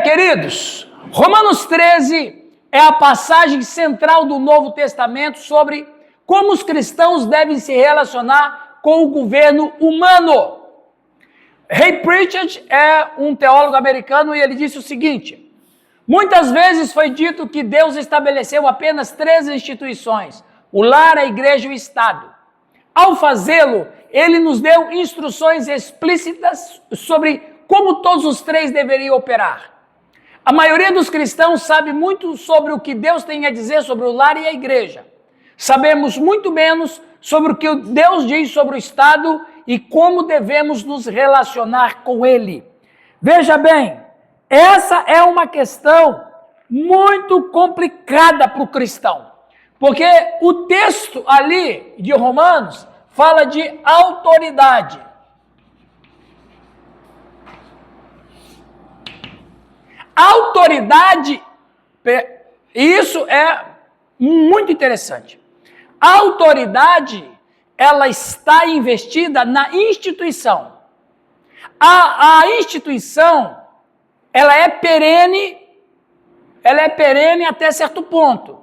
queridos, Romanos 13 é a passagem central do Novo Testamento sobre como os cristãos devem se relacionar com o governo humano. Ray Pritchard é um teólogo americano e ele disse o seguinte: muitas vezes foi dito que Deus estabeleceu apenas 3 instituições, o lar, a igreja e o Estado. Ao fazê-lo, ele nos deu instruções explícitas sobre como todos os 3 deveriam operar. A maioria dos cristãos sabe muito sobre o que Deus tem a dizer sobre o lar e a igreja. Sabemos muito menos sobre o que Deus diz sobre o Estado e como devemos nos relacionar com ele. Veja bem, essa é uma questão muito complicada para o cristão, porque o texto ali de Romanos fala de autoridade. Autoridade, isso é muito interessante. A autoridade, ela está investida na instituição. A instituição, ela é perene até certo ponto.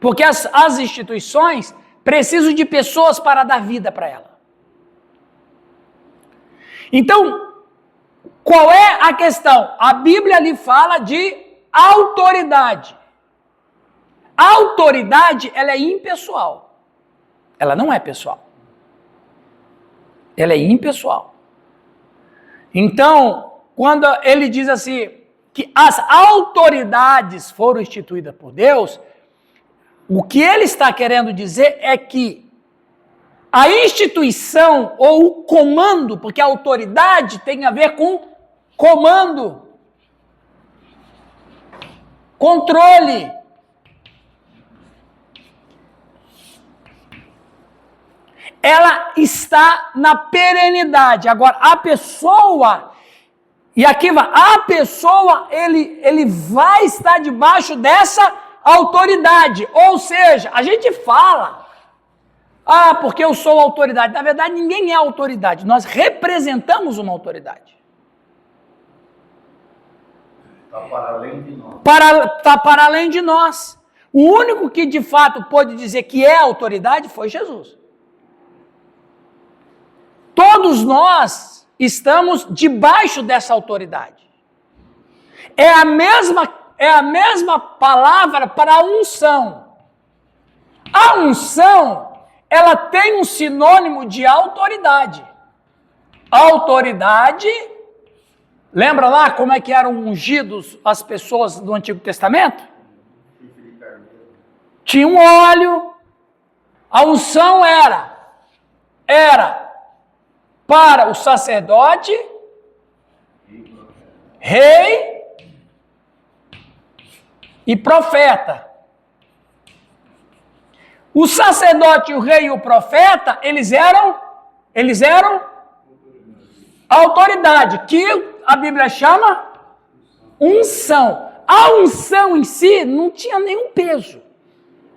Porque as instituições precisam de pessoas para dar vida para ela. Então, qual é a questão? A Bíblia ali fala de autoridade. A autoridade, ela é impessoal. Ela não é pessoal. Ela é impessoal. Então, quando ele diz assim, que as autoridades foram instituídas por Deus, o que ele está querendo dizer é que a instituição ou o comando, porque a autoridade tem a ver com comando, controle. Ela está na perenidade. Agora, a pessoa, e aqui vai, a pessoa, ele vai estar debaixo dessa autoridade. Ou seja, a gente fala, porque eu sou autoridade. Na verdade, ninguém é autoridade. Nós representamos uma autoridade. Está para além de nós. Está para além de nós. O único que de fato pôde dizer que é autoridade foi Jesus. Todos nós estamos debaixo dessa autoridade. É a mesma palavra para a unção. A unção, ela tem um sinônimo de autoridade. Autoridade, lembra lá como é que eram ungidos as pessoas do Antigo Testamento? Tinha um óleo, a unção era para o sacerdote, rei e profeta. O sacerdote, o rei e o profeta, eles eram autoridade, que a Bíblia chama unção. A unção em si não tinha nenhum peso,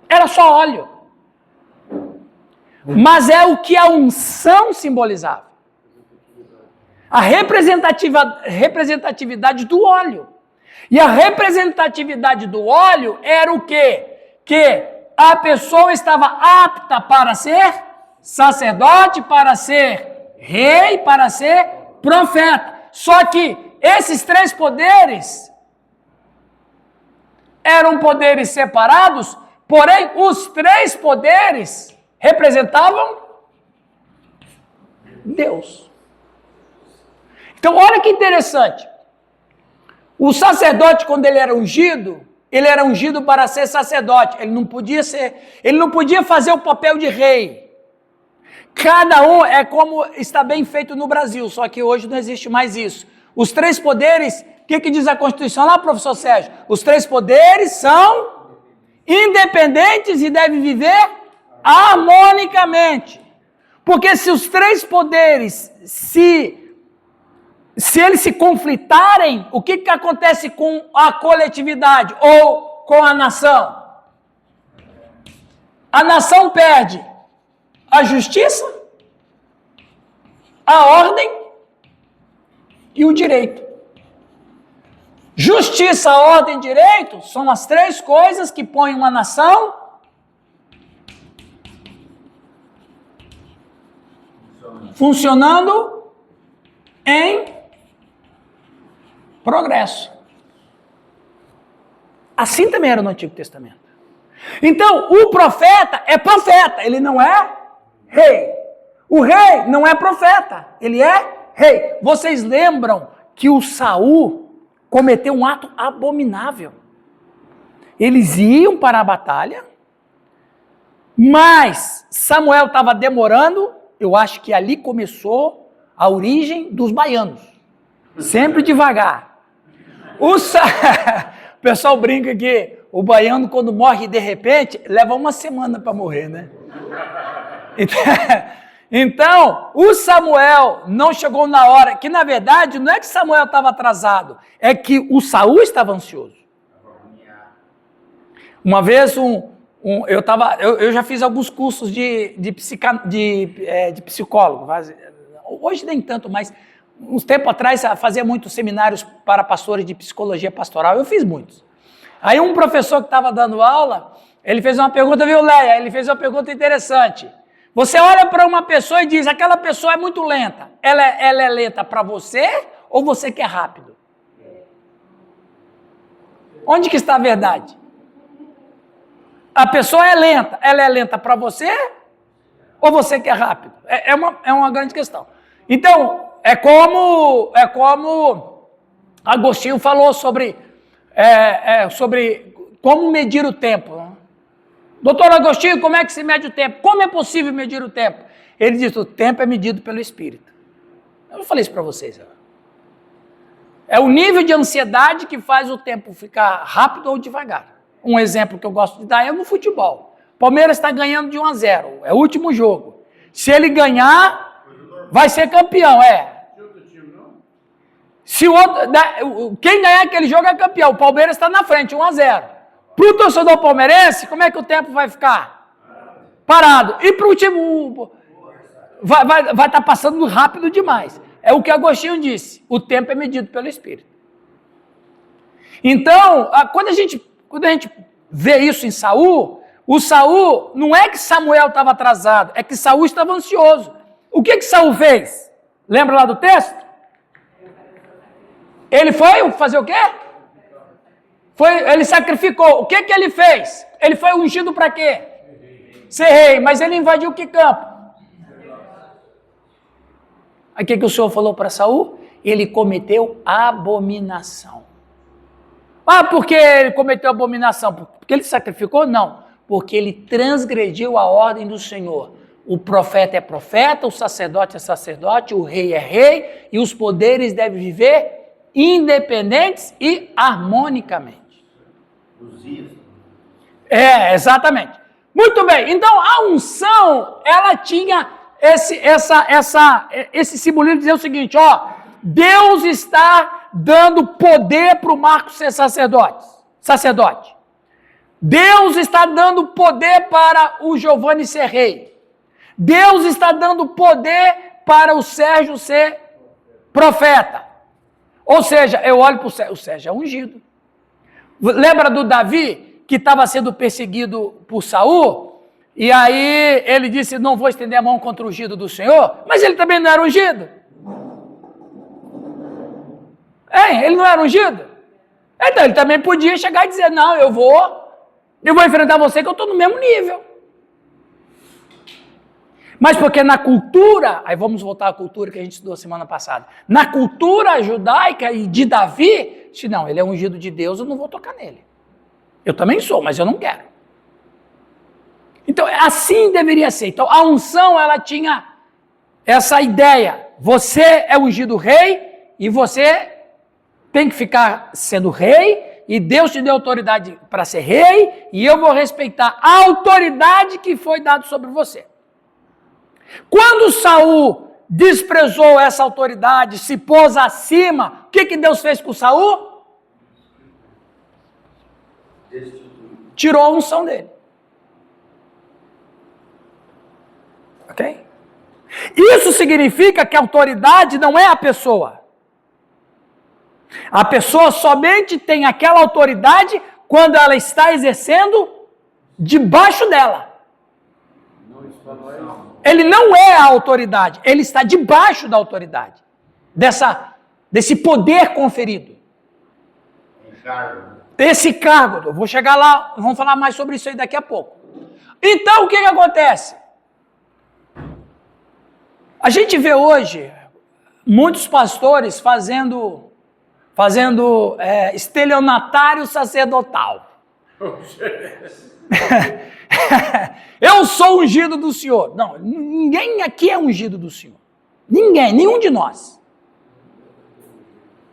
era só óleo. Mas é o que a unção simbolizava. A representatividade do óleo. E a representatividade do óleo era o quê? Que a pessoa estava apta para ser sacerdote, para ser rei, para ser profeta. Só que esses 3 poderes eram poderes separados, porém os 3 poderes representavam Deus. Então, olha que interessante. O sacerdote, quando ele era ungido para ser sacerdote. Ele não podia fazer o papel de rei. Cada um é como está bem feito no Brasil, só que hoje não existe mais isso. Os 3 poderes, o que diz a Constituição lá, professor Sérgio? Os 3 poderes são independentes e devem viver harmonicamente. Porque se os 3 poderes, se eles se conflitarem, o que acontece com a coletividade ou com a nação? A nação perde a justiça, a ordem e o direito. Justiça, ordem e direito são as três coisas que põem uma nação funcionando em progresso. Assim também era no Antigo Testamento. Então, o profeta é profeta, ele não é rei. O rei não é profeta, ele é rei. Vocês lembram que o Saul cometeu um ato abominável? Eles iam para a batalha, mas Samuel estava demorando. Eu acho que ali começou a origem dos baianos. Sempre devagar. O pessoal brinca que o baiano, quando morre de repente, leva uma semana para morrer, né? Então, o Samuel não chegou na hora, que na verdade não é que Samuel estava atrasado, é que o Saul estava ansioso. Uma vez eu já fiz alguns cursos de psicólogo, hoje nem tanto, mas uns tempos atrás fazia muitos seminários para pastores de psicologia pastoral, eu fiz muitos. Aí um professor que estava dando aula, ele fez uma pergunta, viu, Leia? Ele fez uma pergunta interessante. Você olha para uma pessoa e diz, aquela pessoa é muito lenta. Ela é lenta para você ou você que é rápido? Onde que está a verdade? A pessoa é lenta, ela é lenta para você ou você que é rápido? É uma grande questão. Então, é como Agostinho falou sobre como medir o tempo. Doutor Agostinho, como é que se mede o tempo? Como é possível medir o tempo? Ele diz, o tempo é medido pelo Espírito. Eu não falei isso para vocês. É o nível de ansiedade que faz o tempo ficar rápido ou devagar. Um exemplo que eu gosto de dar é no futebol. Palmeiras está ganhando de 1-0, é o último jogo. Se ele ganhar, vai ser campeão, Se quem ganhar aquele jogo é campeão. O Palmeiras está na frente, 1-0. Para o torcedor palmeirense, como é que o tempo vai ficar? Parado. E para o time, vai estar passando rápido demais. É o que Agostinho disse, o tempo é medido pelo Espírito. Então, quando a gente vê isso em Saul, o Saul, não é que Samuel estava atrasado, é que Saul estava ansioso. O que Saul fez? Lembra lá do texto? Ele foi fazer o quê? Ele sacrificou. O que ele fez? Ele foi ungido para quê? Ser rei. Mas ele invadiu que campo? Aí o que o Senhor falou para Saul? Ele cometeu abominação. Por que ele cometeu abominação? Porque ele sacrificou? Não. Porque ele transgrediu a ordem do Senhor. O profeta é profeta, o sacerdote é sacerdote, o rei é rei, e os poderes devem viver independentes e harmonicamente. Exatamente. Muito bem. Então, a unção, ela tinha esse simbolismo de dizer o seguinte, Deus está dando poder para o Marcos ser sacerdote. Deus está dando poder para o Giovanni ser rei. Deus está dando poder para o Sérgio ser profeta. Ou seja, eu olho para o Sérgio é ungido. Lembra do Davi, que estava sendo perseguido por Saul? E aí ele disse, não vou estender a mão contra o ungido do Senhor, mas ele também não era ungido. Ele não era ungido? Então ele também podia chegar e dizer, não, eu vou enfrentar você que eu estou no mesmo nível. Mas porque na cultura, aí vamos voltar à cultura que a gente estudou semana passada, na cultura judaica e de Davi, se não, ele é ungido de Deus, eu não vou tocar nele. Eu também sou, mas eu não quero. Então, assim deveria ser. Então, a unção, ela tinha essa ideia. Você é ungido rei e você tem que ficar sendo rei e Deus te deu autoridade para ser rei e eu vou respeitar a autoridade que foi dada sobre você. Quando Saul desprezou essa autoridade, se pôs acima, o que Deus fez com Saul? Tirou a unção dele. Ok? Isso significa que a autoridade não é a pessoa. A pessoa somente tem aquela autoridade quando ela está exercendo debaixo dela. Ele não é a autoridade, ele está debaixo da autoridade, desse poder conferido. Desse cargo. Eu vou chegar lá, vamos falar mais sobre isso aí daqui a pouco. Então, o que acontece? A gente vê hoje muitos pastores fazendo estelionatário sacerdotal. Eu sou ungido do Senhor. Não, ninguém aqui é ungido do Senhor. Ninguém, nenhum de nós.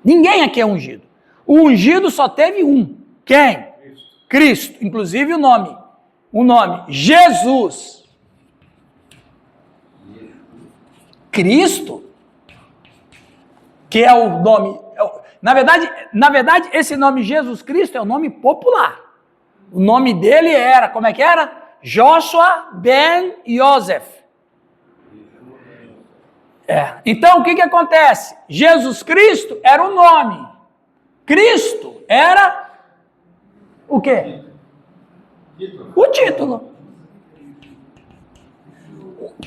Ninguém aqui é ungido. O ungido só teve um. Quem? Cristo. Inclusive o nome, Jesus. Cristo, que é o nome, na verdade, esse nome Jesus Cristo é o nome popular. O nome dele era, como é que era? Joshua ben Yosef. Então, o que acontece? Jesus Cristo era o nome. Cristo era o quê? O título.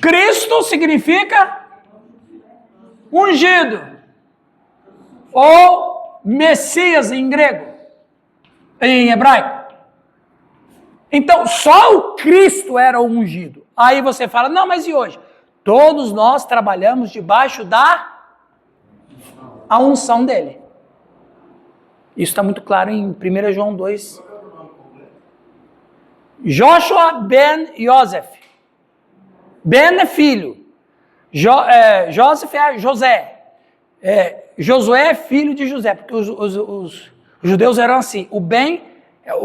Cristo significa ungido, ou Messias em grego, em hebraico. Então, só o Cristo era o ungido. Aí você fala, não, mas e hoje? Todos nós trabalhamos debaixo da unção dele. Isso está muito claro em 1 João 2. Joshua ben Yosef. Ben é filho. Joseph é José. Josué é filho de José, porque os judeus eram assim. O Ben,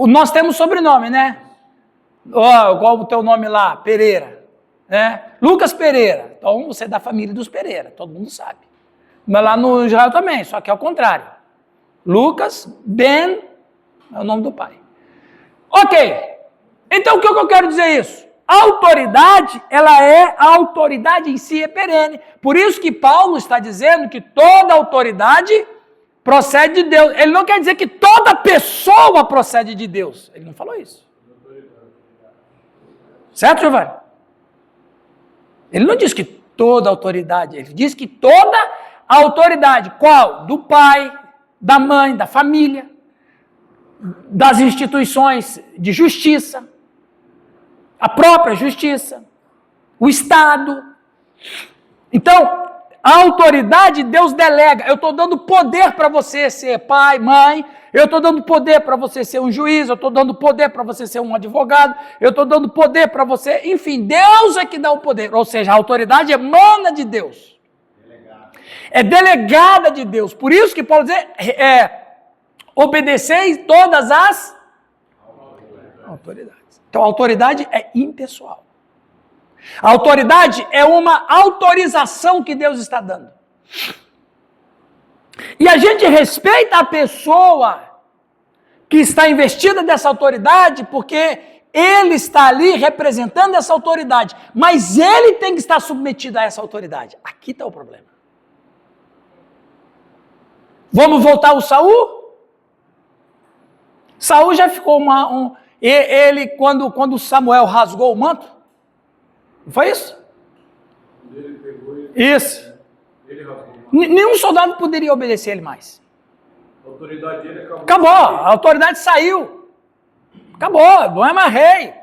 nós temos sobrenome, né? Igual o teu nome lá, Pereira. Né? Lucas Pereira. Então você é da família dos Pereira, todo mundo sabe. Mas lá no Israel também, só que é o contrário. Lucas, Ben, é o nome do pai. Ok. Então o que eu quero dizer isso? A autoridade, a autoridade em si é perene. Por isso que Paulo está dizendo que toda autoridade procede de Deus. Ele não quer dizer que toda pessoa procede de Deus. Ele não falou isso. Certo, Giovanni? Ele não diz que toda autoridade, ele diz que toda autoridade, qual? Do pai, da mãe, da família, das instituições de justiça, a própria justiça, o Estado. Então, a autoridade Deus delega. Eu estou dando poder para você ser pai, mãe, eu estou dando poder para você ser um juiz, eu estou dando poder para você ser um advogado, eu estou dando poder para você, enfim, Deus é que dá o poder. Ou seja, a autoridade emana de Deus. É delegada de Deus. Por isso que Paulo diz, obedeceis todas as autoridades. Então, a autoridade é impessoal. A autoridade é uma autorização que Deus está dando. E a gente respeita a pessoa que está investida dessa autoridade, porque ele está ali representando essa autoridade. Mas ele tem que estar submetido a essa autoridade. Aqui está o problema. Vamos voltar ao Saul? Saul já ficou ele, quando Samuel rasgou o manto, não foi isso? Ele pegou isso. Ele rasgou. Nenhum soldado poderia obedecer ele mais. A autoridade dele acabou. Acabou, a autoridade saiu. Acabou, não é mais rei.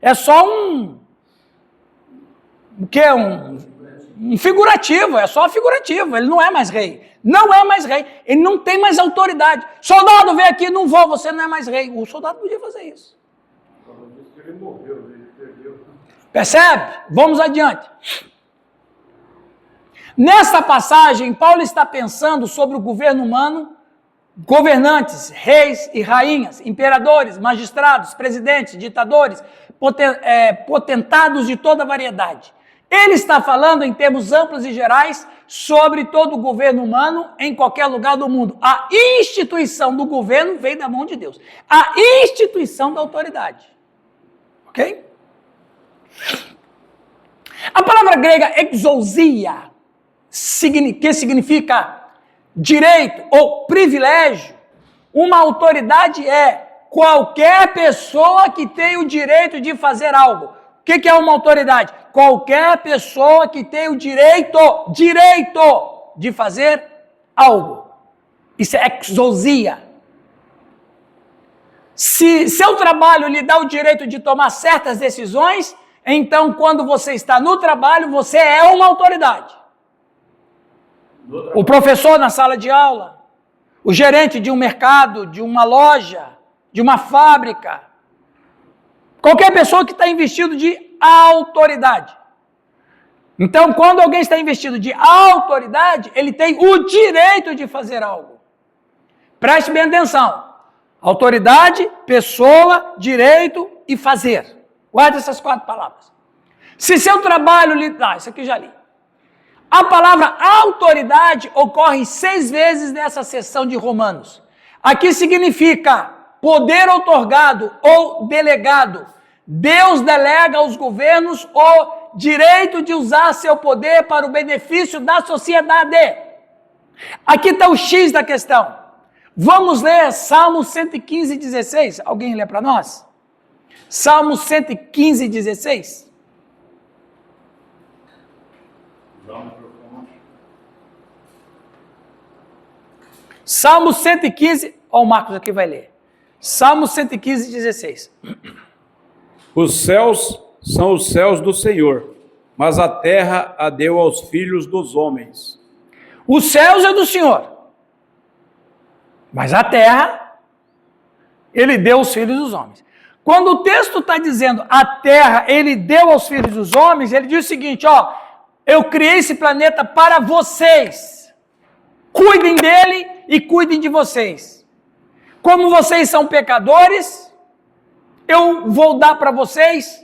É só um figurativo, é só figurativo, ele não é mais rei. Não é mais rei, ele não tem mais autoridade. Soldado, vem aqui, não vou, você não é mais rei. O soldado podia fazer isso. Ele morreu, ele perdeu. Percebe? Vamos adiante. Nessa passagem, Paulo está pensando sobre o governo humano, governantes, reis e rainhas, imperadores, magistrados, presidentes, ditadores, potentados de toda variedade. Ele está falando em termos amplos e gerais sobre todo o governo humano em qualquer lugar do mundo. A instituição do governo vem da mão de Deus. A instituição da autoridade. Ok? A palavra grega exousia, que significa direito ou privilégio. Uma autoridade é qualquer pessoa que tem o direito de fazer algo. O que é uma autoridade? Qualquer pessoa que tem o direito de fazer algo. Isso é exousia. Se seu trabalho lhe dá o direito de tomar certas decisões, então quando você está no trabalho, você é uma autoridade. O professor na sala de aula, o gerente de um mercado, de uma loja, de uma fábrica, qualquer pessoa que está investido de autoridade. Então, quando alguém está investido de autoridade, ele tem o direito de fazer algo. Preste bem atenção. Autoridade, pessoa, direito e fazer. Guarde essas 4 palavras. Se seu trabalho lhe... isso aqui já li. A palavra autoridade ocorre 6 vezes nessa seção de Romanos. Aqui significa poder outorgado ou delegado. Deus delega aos governos o direito de usar seu poder para o benefício da sociedade. Aqui está o X da questão. Vamos ler Salmo 115, 16. Alguém lê para nós? Salmo 115, 16. Salmo 115, o Marcos aqui vai ler. Salmo 115, 16. Os céus são os céus do Senhor, mas a terra a deu aos filhos dos homens. Os céus é do Senhor, mas a terra, ele deu aos filhos dos homens. Quando o texto está dizendo a terra, ele deu aos filhos dos homens, ele diz o seguinte, eu criei esse planeta para vocês. Cuidem dele e cuidem de vocês. Como vocês são pecadores, eu vou dar para vocês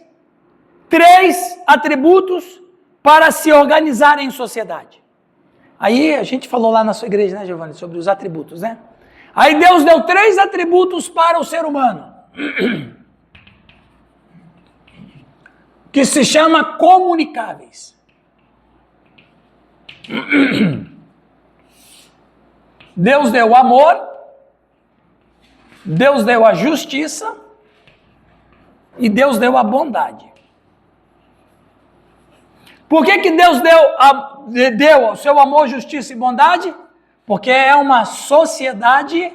3 atributos para se organizarem em sociedade. Aí a gente falou lá na sua igreja, né, Giovanni, sobre os atributos, né? Aí Deus deu 3 atributos para o ser humano, que se chama comunicáveis. Deus deu amor, Deus deu a justiça e Deus deu a bondade. Por que Deus deu o seu amor, justiça e bondade? Porque é uma sociedade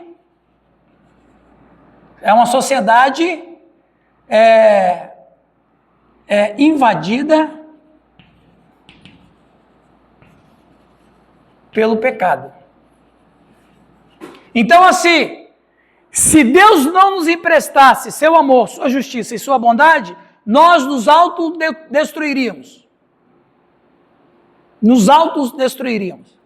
invadida pelo pecado. Então, assim, se Deus não nos emprestasse seu amor, sua justiça e sua bondade, nós nos autodestruiríamos. Nos autodestruiríamos.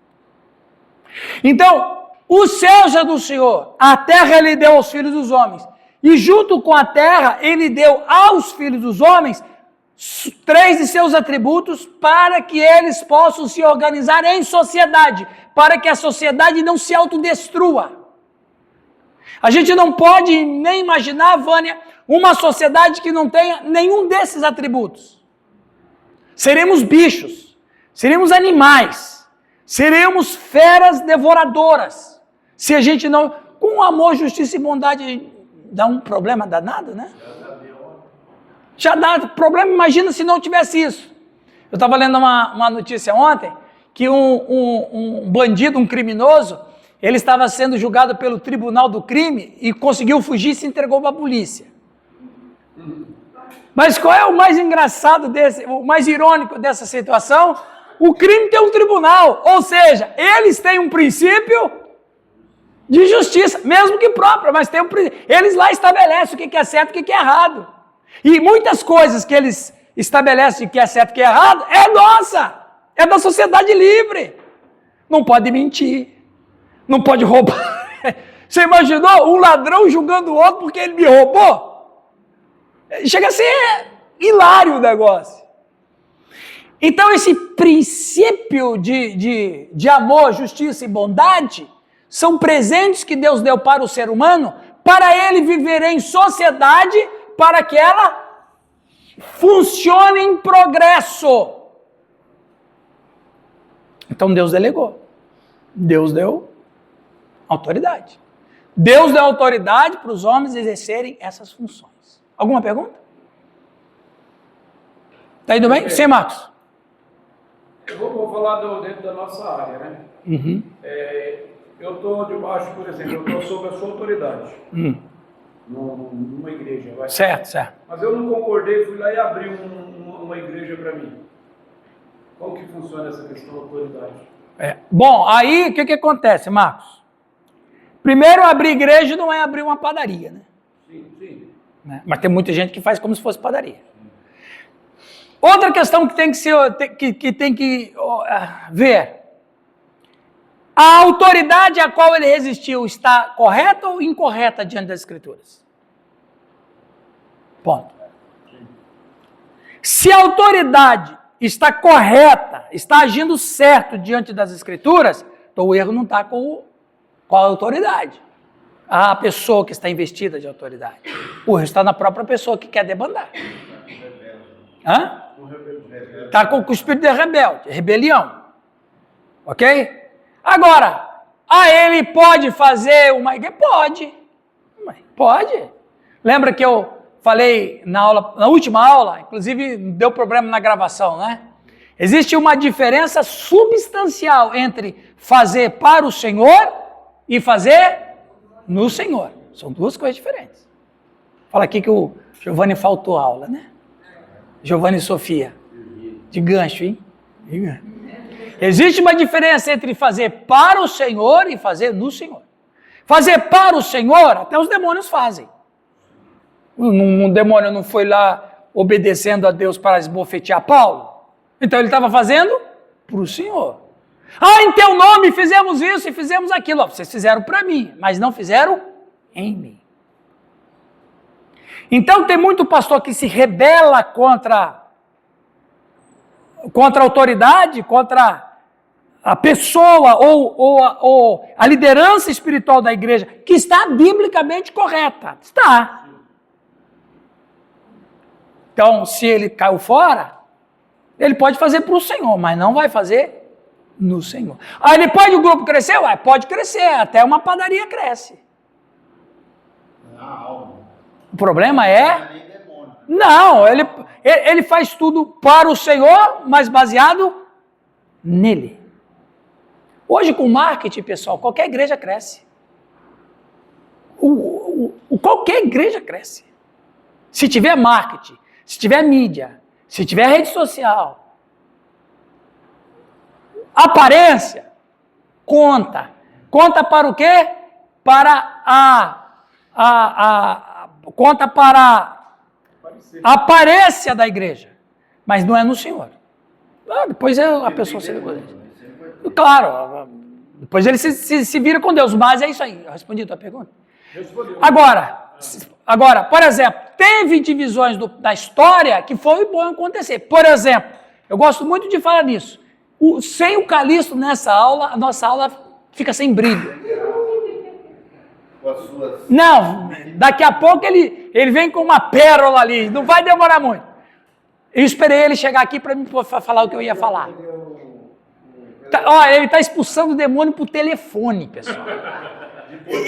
Então, o céu é do Senhor, a terra ele deu aos filhos dos homens, e junto com a terra ele deu aos filhos dos homens 3 de seus atributos para que eles possam se organizar em sociedade, para que a sociedade não se autodestrua. A gente não pode nem imaginar, Vânia, uma sociedade que não tenha nenhum desses atributos. Seremos bichos, seremos animais, seremos feras devoradoras. Se a gente não... Com amor, justiça e bondade dá um problema danado, né? Já dá problema, imagina se não tivesse isso. Eu estava lendo uma notícia ontem, que um bandido, um criminoso, ele estava sendo julgado pelo tribunal do crime e conseguiu fugir e se entregou para a polícia. Mas qual é o mais engraçado o mais irônico dessa situação? O crime tem um tribunal, ou seja, eles têm um princípio de justiça, mesmo que próprio, mas tem um princípio. Eles lá estabelecem o que é certo e o que é errado. E muitas coisas que eles estabelecem que é certo e que é errado, é nossa, é da sociedade livre. Não pode mentir, não pode roubar. Você imaginou um ladrão julgando o outro porque ele me roubou? Chega a ser hilário o negócio. Então esse princípio de amor, justiça e bondade são presentes que Deus deu para o ser humano, para ele viver em sociedade, para que ela funcione em progresso. Então Deus delegou. Deus deu Autoridade. Deus deu autoridade para os homens exercerem essas funções. Alguma pergunta? Tá indo bem? Sim, Marcos. Eu vou falar dentro da nossa área, né? Uhum. Eu estou debaixo, por exemplo, eu estou sob a sua autoridade. Numa igreja, vai. Certo. Mas eu não concordei, fui lá e abri uma igreja para mim. Como que funciona essa questão da autoridade? Bom, aí o que acontece, Marcos? Primeiro, abrir igreja não é abrir uma padaria, né? Sim. Né? Mas tem muita gente que faz como se fosse padaria. Outra questão que tem que ver. A autoridade a qual ele resistiu está correta ou incorreta diante das Escrituras? Ponto. Se a autoridade está correta, está agindo certo diante das Escrituras, então o erro não está com a autoridade. A pessoa que está investida de autoridade. O erro está na própria pessoa que quer debandar. Está com o espírito de rebelião. Ok? Agora, ele pode fazer uma igreja? Pode. Lembra que eu falei na última aula, inclusive deu problema na gravação, né? Existe uma diferença substancial entre fazer para o Senhor e fazer no Senhor. São duas coisas diferentes. Fala aqui que o Giovanni faltou aula, né? Giovanni e Sofia. De gancho, hein? Existe uma diferença entre fazer para o Senhor e fazer no Senhor. Fazer para o Senhor, até os demônios fazem. Um demônio não foi lá obedecendo a Deus para esbofetear Paulo? Então ele estava fazendo para o Senhor. Em teu nome fizemos isso e fizemos aquilo. Vocês fizeram para mim, mas não fizeram em mim. Então tem muito pastor que se rebela contra a autoridade, contra a pessoa ou a liderança espiritual da igreja, que está biblicamente correta. Está. Então, se ele caiu fora, ele pode fazer para o Senhor, mas não vai fazer no Senhor. Ele pode o grupo crescer? Pode crescer, até uma padaria cresce. O problema não, ele faz tudo para o Senhor, mas baseado nele. Hoje, com marketing, pessoal, qualquer igreja cresce. Qualquer igreja cresce. Se tiver marketing, se tiver mídia, se tiver rede social, aparência, conta. Conta para o quê? Conta para a aparência da igreja, mas não é no Senhor. Depois a pessoa se... Claro, depois ele se vira com Deus, mas é isso aí. Eu respondi a tua pergunta? Agora, por exemplo, teve divisões da história que foi bom acontecer. Por exemplo, eu gosto muito de falar nisso. Sem o Calixto nessa aula, a nossa aula fica sem brilho. Não, daqui a pouco ele vem com uma pérola ali, não vai demorar muito. Eu esperei ele chegar aqui para mim falar o que eu ia falar. Ele está expulsando o demônio por telefone, pessoal. Depois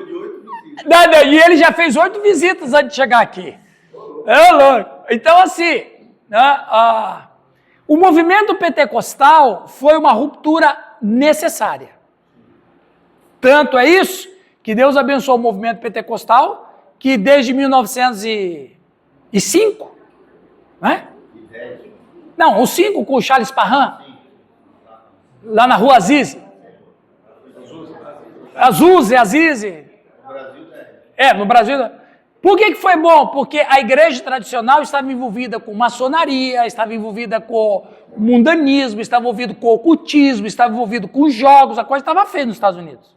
de 8 visitas. E ele já fez 8 visitas antes de chegar aqui. É louco. Então, assim, o movimento pentecostal foi uma ruptura necessária. Tanto é isso que Deus abençoou o movimento pentecostal, que desde 1905, né? Não, o 5 com o Charles Parham, lá na rua Azize. Azize. No Brasil. Por que foi bom? Porque a igreja tradicional estava envolvida com maçonaria, estava envolvida com mundanismo, estava envolvido com ocultismo, estava envolvido com jogos, a coisa estava feia nos Estados Unidos.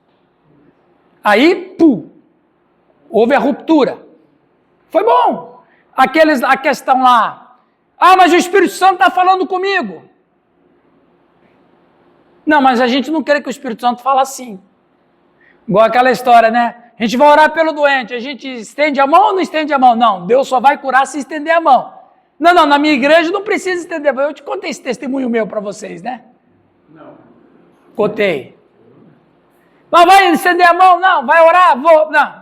Aí, houve a ruptura. Foi bom. A questão lá, mas o Espírito Santo está falando comigo. Não, mas a gente não quer que o Espírito Santo fale assim. Igual aquela história, né? A gente vai orar pelo doente, a gente estende a mão ou não estende a mão? Não, Deus só vai curar se estender a mão. Não, na minha igreja não precisa estender a mão. Eu te contei esse testemunho meu para vocês, né? Não. Cotei. Mas vai estender a mão? Não. Vai orar? Vou. Não.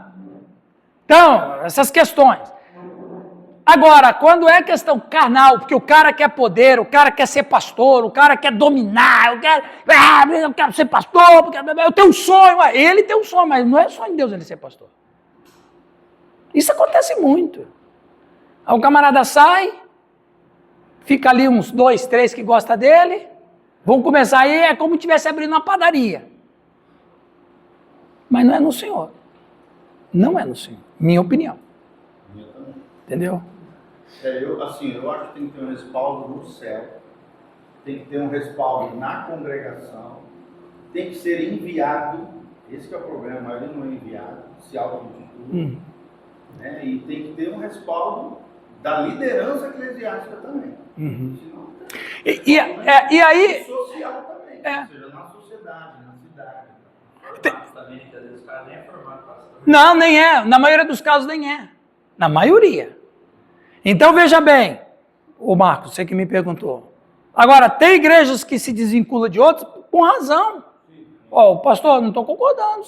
Então, essas questões. Agora, quando é questão carnal, porque o cara quer poder, o cara quer ser pastor, o cara quer dominar, eu quero ser pastor, porque eu tenho um sonho. Ele tem um sonho, mas não é sonho de Deus ele ser pastor. Isso acontece muito. Aí o camarada sai, fica ali uns 2, 3 que gostam dele, vão começar aí, é como se estivesse abrindo uma padaria. Mas não é no Senhor. Não é no Senhor. Minha opinião. Entendeu? Eu acho que tem que ter um respaldo no céu, tem que ter um respaldo na congregação, tem que ser enviado, esse que é o problema, mas ele não é enviado, se auto-intitula, né? E tem que ter um respaldo da liderança eclesiástica também. Senão, E aí... social também, ou seja, na sociedade, na cidade. Também, que às vezes o cara nem é formado para isso. Não, nem é. Na maioria dos casos nem é. Na maioria. Então veja bem, o Marcos, você que me perguntou. Agora, tem igrejas que se desvinculam de outras com razão. Ó, pastor, não estou concordando.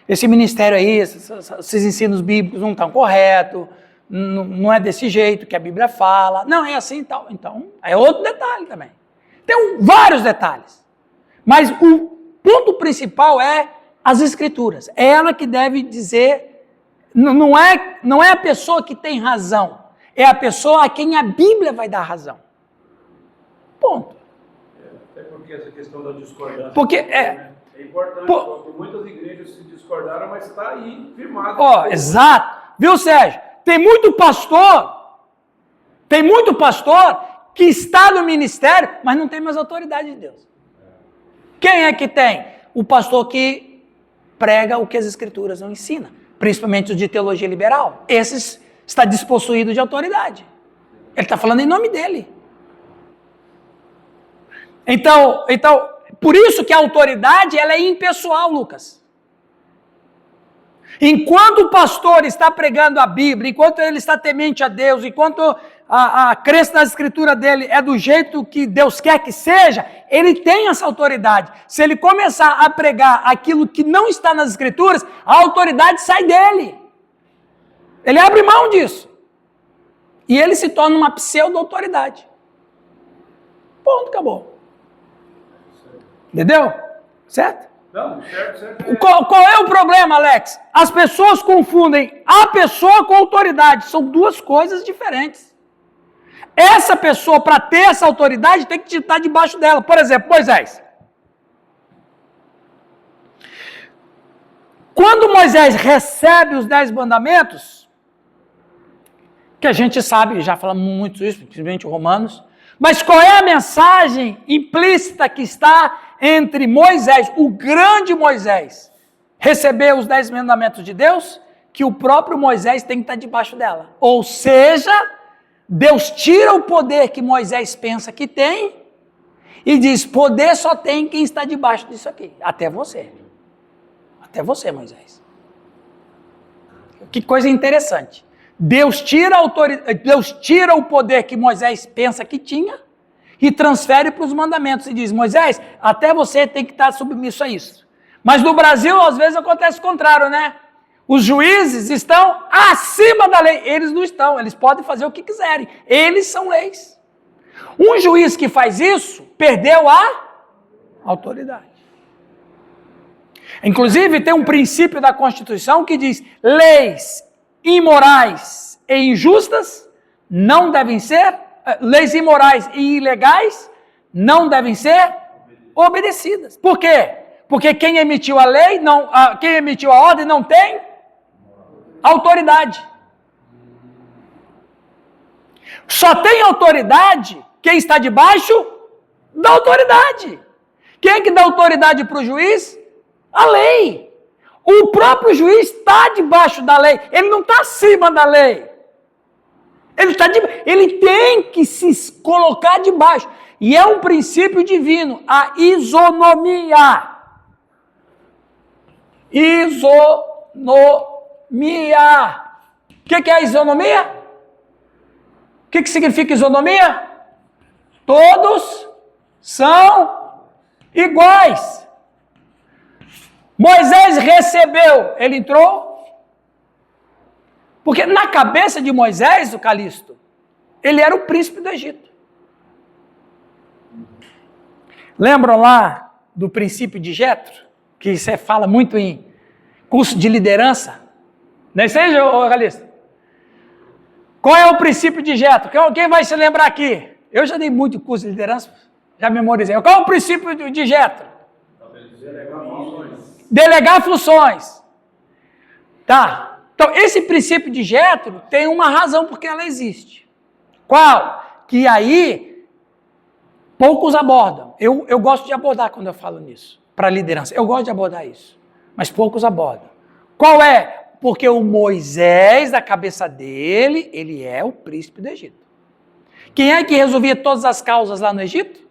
Esse ministério aí, esses ensinos bíblicos não estão corretos, não é desse jeito que a Bíblia fala. Não, é assim e tal. Então, é outro detalhe também. Tem vários detalhes. Mas o ponto principal é as Escrituras. É ela que deve dizer... Não é a pessoa que tem razão, é a pessoa a quem a Bíblia vai dar razão. Ponto. Até porque essa questão da discordância porque é importante, porque muitas igrejas se discordaram, mas está aí firmado. Exato. Viu, Sérgio? Tem muito pastor que está no ministério, mas não tem mais autoridade de Deus. Quem é que tem? O pastor que prega o que as Escrituras não ensinam. Principalmente os de teologia liberal, esses está despossuído de autoridade. Ele está falando em nome dele. Então, por isso que a autoridade ela é impessoal, Lucas. Enquanto o pastor está pregando a Bíblia, enquanto ele está temente a Deus, enquanto a crença na escritura dele é do jeito que Deus quer que seja, ele tem essa autoridade. Se ele começar a pregar aquilo que não está nas escrituras, a autoridade sai dele. Ele abre mão disso. E ele se torna uma pseudo-autoridade. Ponto, acabou. Entendeu? Certo? Não, certo. Qual é o problema, Alex? As pessoas confundem a pessoa com a autoridade. São duas coisas diferentes. Essa pessoa, para ter essa autoridade, tem que estar debaixo dela. Por exemplo, Moisés. Quando Moisés recebe os 10 mandamentos, que a gente sabe, já falamos muito isso, principalmente Romanos, mas qual é a mensagem implícita que está entre Moisés, o grande Moisés, receber os 10 mandamentos de Deus? Que o próprio Moisés tem que estar debaixo dela. Ou seja, Deus tira o poder que Moisés pensa que tem e diz, poder só tem quem está debaixo disso aqui. Até você. Até você, Moisés. Que coisa interessante. Deus tira o poder que Moisés pensa que tinha e transfere para os mandamentos e diz, Moisés, até você tem que estar submisso a isso. Mas no Brasil, às vezes, acontece o contrário, né? Os juízes estão acima da lei. Eles não estão, eles podem fazer o que quiserem. Eles são leis. Um juiz que faz isso, perdeu a autoridade. Inclusive, tem um princípio da Constituição que diz, leis imorais e injustas não devem ser, leis imorais e ilegais não devem ser obedecidas. Por quê? Porque quem emitiu a lei, quem emitiu a ordem não tem autoridade. Só tem autoridade quem está debaixo da autoridade. Quem é que dá autoridade para o juiz? A lei. O próprio juiz está debaixo da lei. Ele não está acima da lei. Ele tem que se colocar debaixo. E é um princípio divino, a isonomia. Isonomia. O que é a isonomia? O que significa isonomia? Todos são iguais. Moisés recebeu, ele entrou? Porque na cabeça de Moisés, o Calixto, ele era o príncipe do Egito. Lembram lá do princípio de Jetro? Que você fala muito em curso de liderança? Não é isso aí, Calixto? Qual é o princípio de Jetro? Quem vai se lembrar aqui? Eu já dei muito curso de liderança, já memorizei. Qual é o princípio de Jetro? Delegar funções. Tá. Então, esse princípio de Jetro tem uma razão porque ela existe. Qual? Que aí poucos abordam. Eu gosto de abordar quando eu falo nisso, para liderança. Eu gosto de abordar isso, mas poucos abordam. Qual é? Porque o Moisés, da cabeça dele, ele é o príncipe do Egito. Quem é que resolvia todas as causas lá no Egito?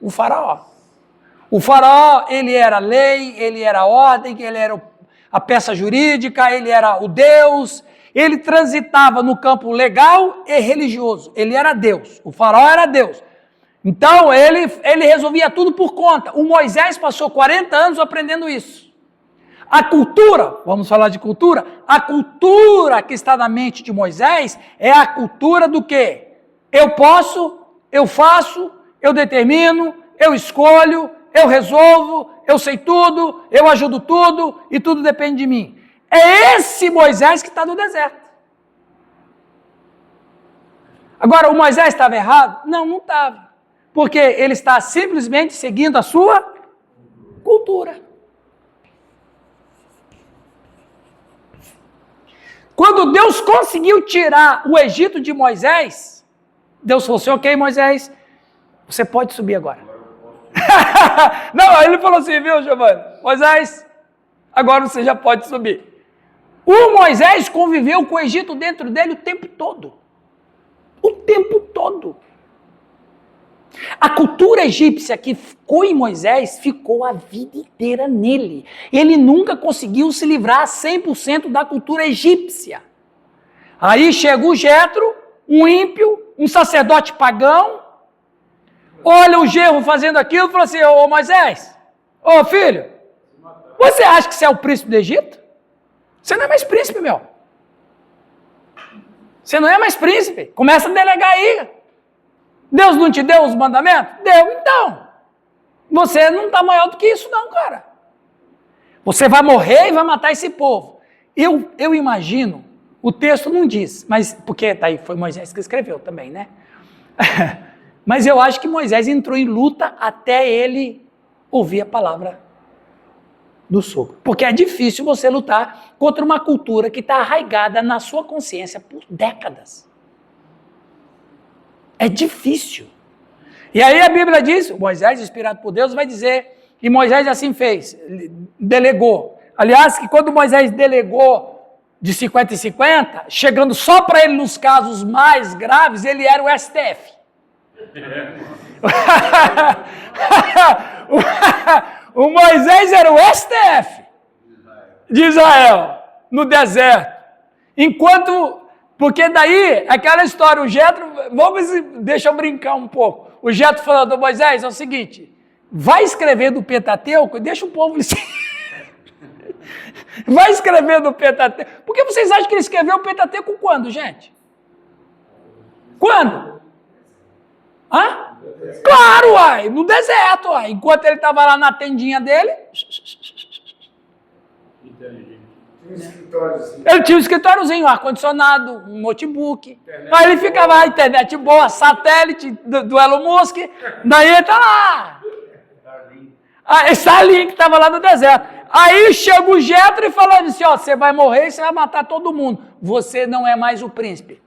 O faraó. O faraó, ele era a lei, ele era a ordem, ele era a peça jurídica, ele era o Deus, ele transitava no campo legal e religioso, ele era Deus, o faraó era Deus. Então, ele resolvia tudo por conta. O Moisés passou 40 anos aprendendo isso. A cultura, vamos falar de cultura, a cultura que está na mente de Moisés é a cultura do quê? Eu posso, eu faço, eu determino, eu escolho, eu resolvo, eu sei tudo, eu ajudo tudo e tudo depende de mim. É esse Moisés que está no deserto. Agora, o Moisés estava errado? Não, não estava. Porque ele está simplesmente seguindo a sua cultura. Quando Deus conseguiu tirar o Egito de Moisés, Deus falou assim, ok, Moisés, você pode subir agora. Não, ele falou assim, viu, Giovanni? Moisés, agora você já pode subir. O Moisés conviveu com o Egito dentro dele o tempo todo. O tempo todo. A cultura egípcia que ficou em Moisés ficou a vida inteira nele. Ele nunca conseguiu se livrar 100% da cultura egípcia. Aí chega o Jetro, um ímpio, um sacerdote pagão, olha o genro fazendo aquilo e fala assim, ô Moisés, ô filho, você acha que você é o príncipe do Egito? Você não é mais príncipe, meu. Você não é mais príncipe. Começa a delegar aí. Deus não te deu os mandamentos? Deu, então. Você não está maior do que isso não, cara. Você vai morrer e vai matar esse povo. Eu imagino, o texto não diz, mas porque daí foi Moisés que escreveu também, né? Mas eu acho que Moisés entrou em luta até ele ouvir a palavra do sogro. Porque é difícil você lutar contra uma cultura que está arraigada na sua consciência por décadas. É difícil. E aí a Bíblia diz, Moisés, inspirado por Deus, vai dizer, e Moisés assim fez, delegou. Aliás, que quando Moisés delegou de 50 em 50, chegando só para ele nos casos mais graves, ele era o STF. O Moisés era o STF de Israel, no deserto. Enquanto, porque daí, aquela história, o Jetro, deixa eu brincar um pouco. O Jetro falou do Moisés, é o seguinte, vai escrever do Pentateuco, deixa o povo... Vai escrever do Pentateuco. Por que vocês acham que ele escreveu o Pentateuco quando, gente? Quando? Hã? Claro, uai, no deserto, uai. Enquanto ele estava lá na tendinha dele... Ele tinha um escritóriozinho, ar-condicionado, um notebook. Aí ele ficava lá, internet boa, satélite do Elon Musk. Daí ele tá lá. Starlink estava lá no deserto. Aí chega o Jetro e fala assim, ó, você vai morrer e você vai matar todo mundo. Você não é mais o príncipe.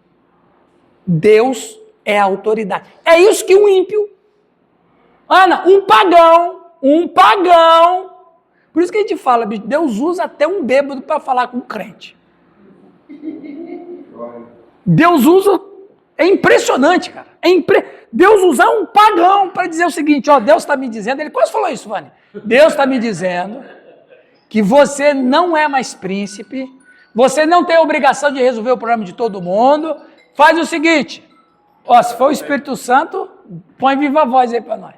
Deus é a autoridade. É isso que um ímpio, Ana, um pagão, por isso que a gente fala, bicho, Deus usa até um bêbado para falar com um crente. Deus usa, é impressionante, cara. Deus usar um pagão para dizer o seguinte, ó, Deus está me dizendo, ele quase falou isso, Vânia, Deus está me dizendo que você não é mais príncipe, você não tem a obrigação de resolver o problema de todo mundo, faz o seguinte, ó, se for o Espírito Santo, põe viva voz aí para nós.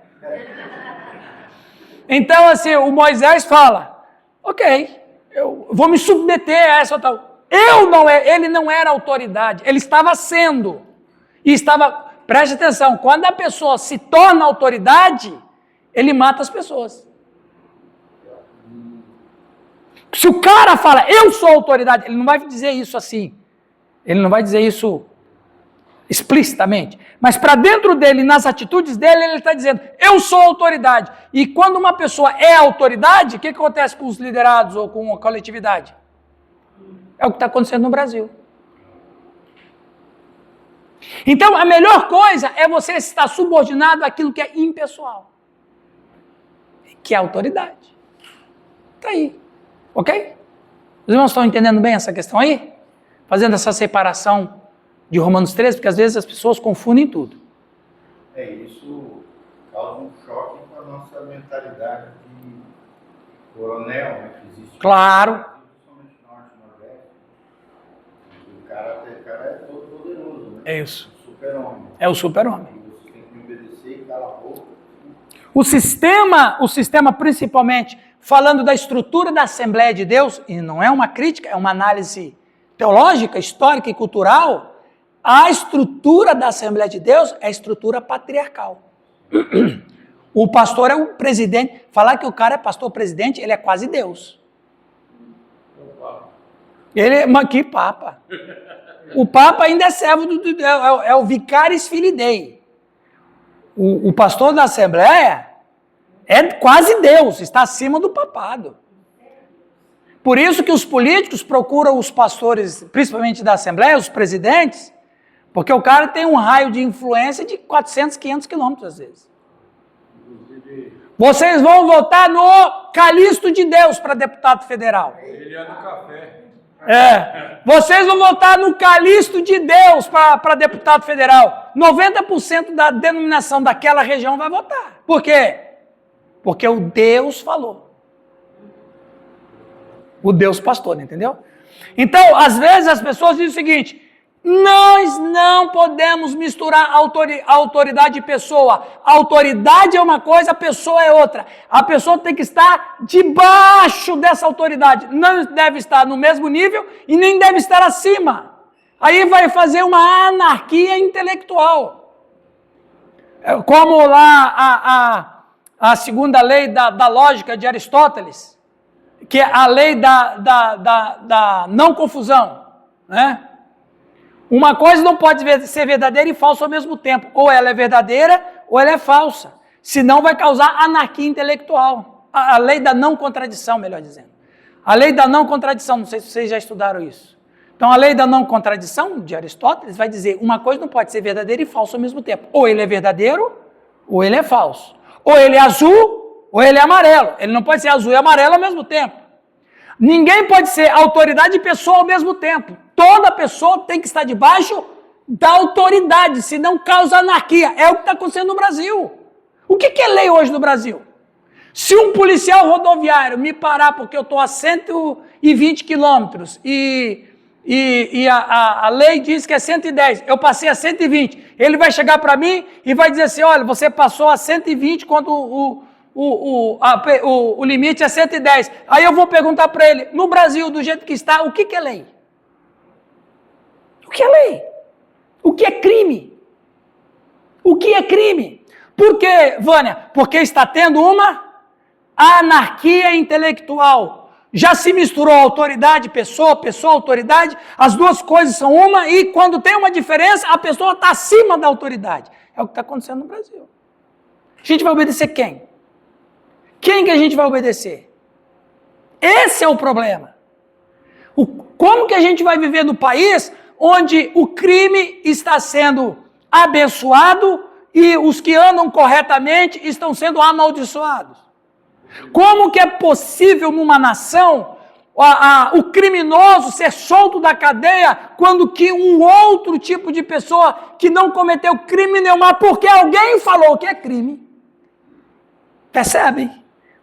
Então, assim, o Moisés fala, ok, eu vou me submeter a essa tal. Ele não era autoridade, ele estava sendo. E estava, preste atenção, quando a pessoa se torna autoridade, ele mata as pessoas. Se o cara fala, eu sou autoridade, ele não vai dizer isso assim. Ele não vai dizer isso explicitamente. Mas para dentro dele, nas atitudes dele, ele está dizendo, eu sou autoridade. E quando uma pessoa é autoridade, o que acontece com os liderados ou com a coletividade? É o que está acontecendo no Brasil. Então, a melhor coisa é você estar subordinado àquilo que é impessoal. Que é a autoridade. Está aí. Ok? Os irmãos estão entendendo bem essa questão aí? Fazendo essa separação de Romanos 13, porque às vezes as pessoas confundem tudo. Isso causa um choque com a nossa mentalidade de coronel, né, que existe. Claro. Principalmente no norte e nordeste. O cara é todo poderoso, né? É isso. Super-homem. É o super-homem. Você tem que me obedecer e calar a boca. O sistema principalmente, falando da estrutura da Assembleia de Deus, e não é uma crítica, é uma análise teológica, histórica e cultural, a estrutura da Assembleia de Deus é a estrutura patriarcal. O pastor é o presidente. Falar que o cara é pastor-presidente, ele é quase Deus. Mas que papa? O papa ainda é servo é o vicaris filii Dei. O pastor da Assembleia é quase Deus, está acima do papado. Por isso que os políticos procuram os pastores, principalmente da Assembleia, os presidentes, porque o cara tem um raio de influência de 400, 500 quilômetros às vezes. Vocês vão votar no Calixto de Deus para deputado federal. Ele é do café. Vocês vão votar no Calixto de Deus para deputado federal. 90% da denominação daquela região vai votar. Por quê? Porque o Deus falou. O Deus pastor, entendeu? Então, às vezes as pessoas dizem o seguinte, nós não podemos misturar autoridade e pessoa. A autoridade é uma coisa, a pessoa é outra. A pessoa tem que estar debaixo dessa autoridade. Não deve estar no mesmo nível e nem deve estar acima. Aí vai fazer uma anarquia intelectual. Como lá a segunda lei da lógica de Aristóteles, que é a lei da não confusão, né? Uma coisa não pode ser verdadeira e falsa ao mesmo tempo. Ou ela é verdadeira ou ela é falsa. Senão vai causar anarquia intelectual. A lei da não contradição, melhor dizendo. A lei da não contradição, não sei se vocês já estudaram isso. Então a lei da não contradição de Aristóteles vai dizer uma coisa não pode ser verdadeira e falsa ao mesmo tempo. Ou ele é verdadeiro ou ele é falso. Ou ele é azul ou ele é amarelo. Ele não pode ser azul e amarelo ao mesmo tempo. Ninguém pode ser autoridade e pessoa ao mesmo tempo. Toda pessoa tem que estar debaixo da autoridade, senão causa anarquia. É o que está acontecendo no Brasil. O que é lei hoje no Brasil? Se um policial rodoviário me parar porque eu estou a 120 quilômetros e a lei diz que é 110, eu passei a 120, ele vai chegar para mim e vai dizer assim, olha, você passou a 120 quando o limite é 110. Aí eu vou perguntar para ele, no Brasil, do jeito que está, o que é lei? O que é lei? O que é crime? O que é crime? Por quê, Vânia? Porque está tendo uma anarquia intelectual. Já se misturou autoridade, pessoa, autoridade, as duas coisas são uma e quando tem uma diferença, a pessoa está acima da autoridade. É o que está acontecendo no Brasil. A gente vai obedecer quem? Quem que a gente vai obedecer? Esse é o problema. Como que a gente vai viver no país onde o crime está sendo abençoado e os que andam corretamente estão sendo amaldiçoados? Como que é possível numa nação o criminoso ser solto da cadeia quando que um outro tipo de pessoa que não cometeu crime nenhum, porque alguém falou que é crime? Percebe?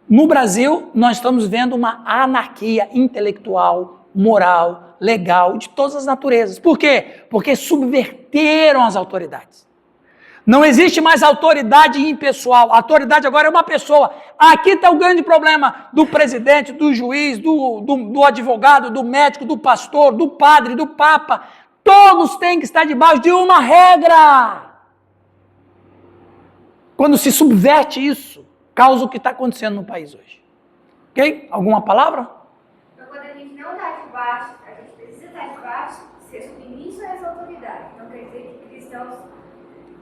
No Brasil, nós estamos vendo uma anarquia intelectual, moral, legal, de todas as naturezas. Por quê? Porque subverteram as autoridades. Não existe mais autoridade impessoal. A autoridade agora é uma pessoa. Aqui está o grande problema do presidente, do juiz, do advogado, do médico, do pastor, do padre, do papa. Todos têm que estar debaixo de uma regra. Quando se subverte isso, causa o que está acontecendo no país hoje. Ok? Alguma palavra? Então, quando a gente não está debaixo, a gente precisa estar debaixo, ser submisso a essa autoridade. Então, quer dizer que cristãos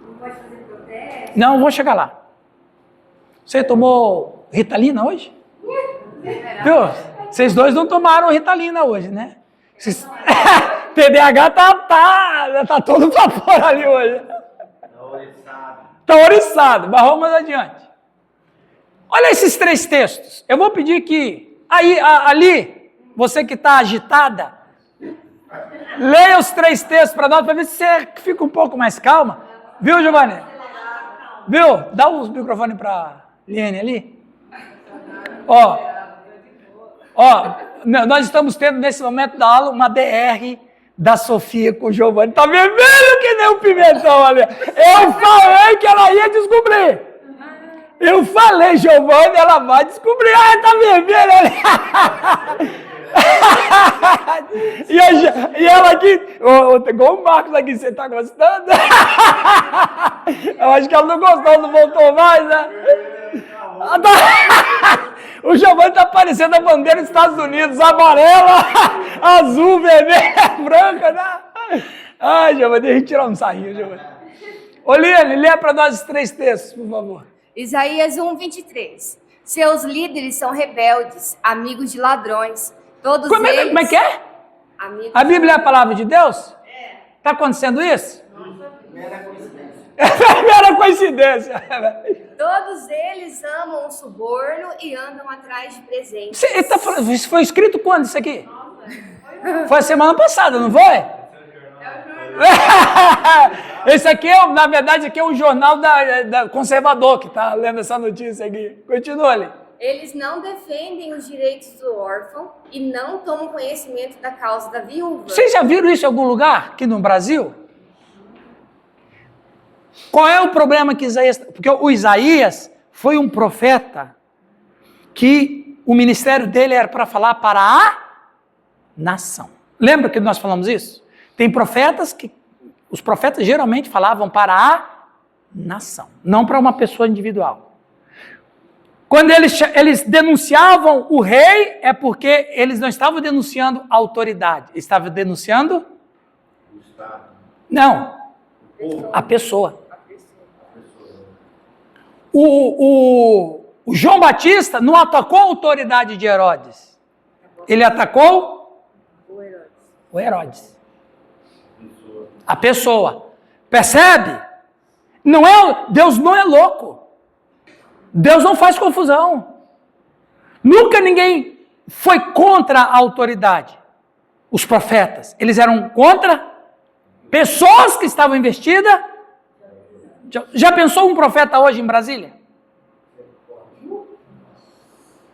não podem fazer protesto? Não, vou chegar lá. Você tomou Ritalina hoje? Viu? Vocês dois não tomaram Ritalina hoje, né? TDAH tá todo vapor ali hoje. Está oriçado, mas vamos adiante. Olha esses 3 textos. Eu vou pedir que, ali, você que está agitada, leia os 3 textos para nós, para ver se você fica um pouco mais calma. Viu, Giovanni? Viu? Dá os microfones para a Liane ali. Ó, nós estamos tendo nesse momento da aula uma DR da Sofia com o Giovanni. Tá vermelho que nem um pimentão ali. Eu falei que ela ia descobrir. Eu falei, Giovanni, ela vai descobrir. Ah, tá vermelho ali. E ela aqui, igual o Marcos aqui, você tá gostando? Eu acho que ela não gostou, não voltou mais, né? O Giovanni tá parecendo a bandeira dos Estados Unidos, amarela, azul, vermelha, branca, né? Ai, Giovanni, deixa eu tirar um sarrinho, Giovanni. Ô, Liane, lê para nós os 3 textos, por favor. Isaías 1:23. Seus líderes são rebeldes, amigos de ladrões. Todos eles... Como é que é? Amigos... A Bíblia é a palavra de Deus? Está acontecendo isso? Mera coincidência. Mera coincidência. Todos eles amam o suborno e andam atrás de presentes. Isso foi escrito quando isso aqui? Foi a semana passada, não foi? Esse aqui, na verdade, aqui é o jornal da Conservador que está lendo essa notícia aqui. Continua ali. Eles não defendem os direitos do órfão e não tomam conhecimento da causa da viúva. Vocês já viram isso em algum lugar aqui no Brasil? Qual é o problema que Isaías... Porque o Isaías foi um profeta que o ministério dele era para falar para a nação. Lembra que nós falamos isso? Tem profetas que... Os profetas geralmente falavam para a nação, não para uma pessoa individual. Quando eles denunciavam o rei, é porque eles não estavam denunciando a autoridade, estavam denunciando... O Estado. Não, a pessoa. O João Batista não atacou a autoridade de Herodes. Ele atacou o Herodes. A pessoa. Percebe? Deus não é louco. Deus não faz confusão. Nunca ninguém foi contra a autoridade. Os profetas. Eles eram contra pessoas que estavam investidas. Já pensou um profeta hoje em Brasília?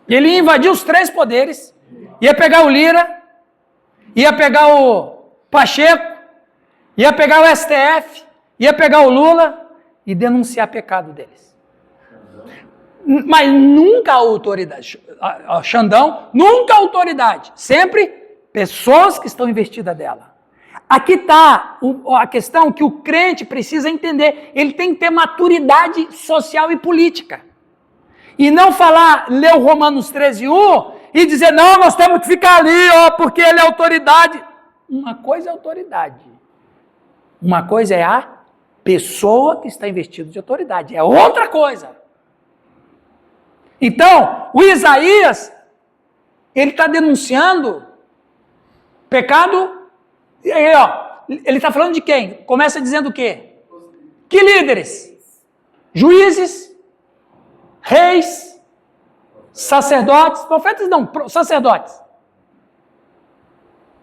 Ele ia invadir os 3 poderes, ia pegar o Lira, ia pegar o Pacheco, ia pegar o STF, ia pegar o Lula e denunciar pecado deles. Mas nunca a autoridade, Xandão, nunca a autoridade, sempre pessoas que estão investidas dela. Aqui está a questão que o crente precisa entender. Ele tem que ter maturidade social e política. E não ler o Romanos 13:1 e dizer, não, nós temos que ficar ali, porque ele é autoridade. Uma coisa é autoridade. Uma coisa é a pessoa que está investida de autoridade. É outra coisa. Então, o Isaías, ele está denunciando pecado. E aí, ele está falando de quem? Começa dizendo o quê? Que líderes? Juízes, reis, sacerdotes, profetas não, sacerdotes.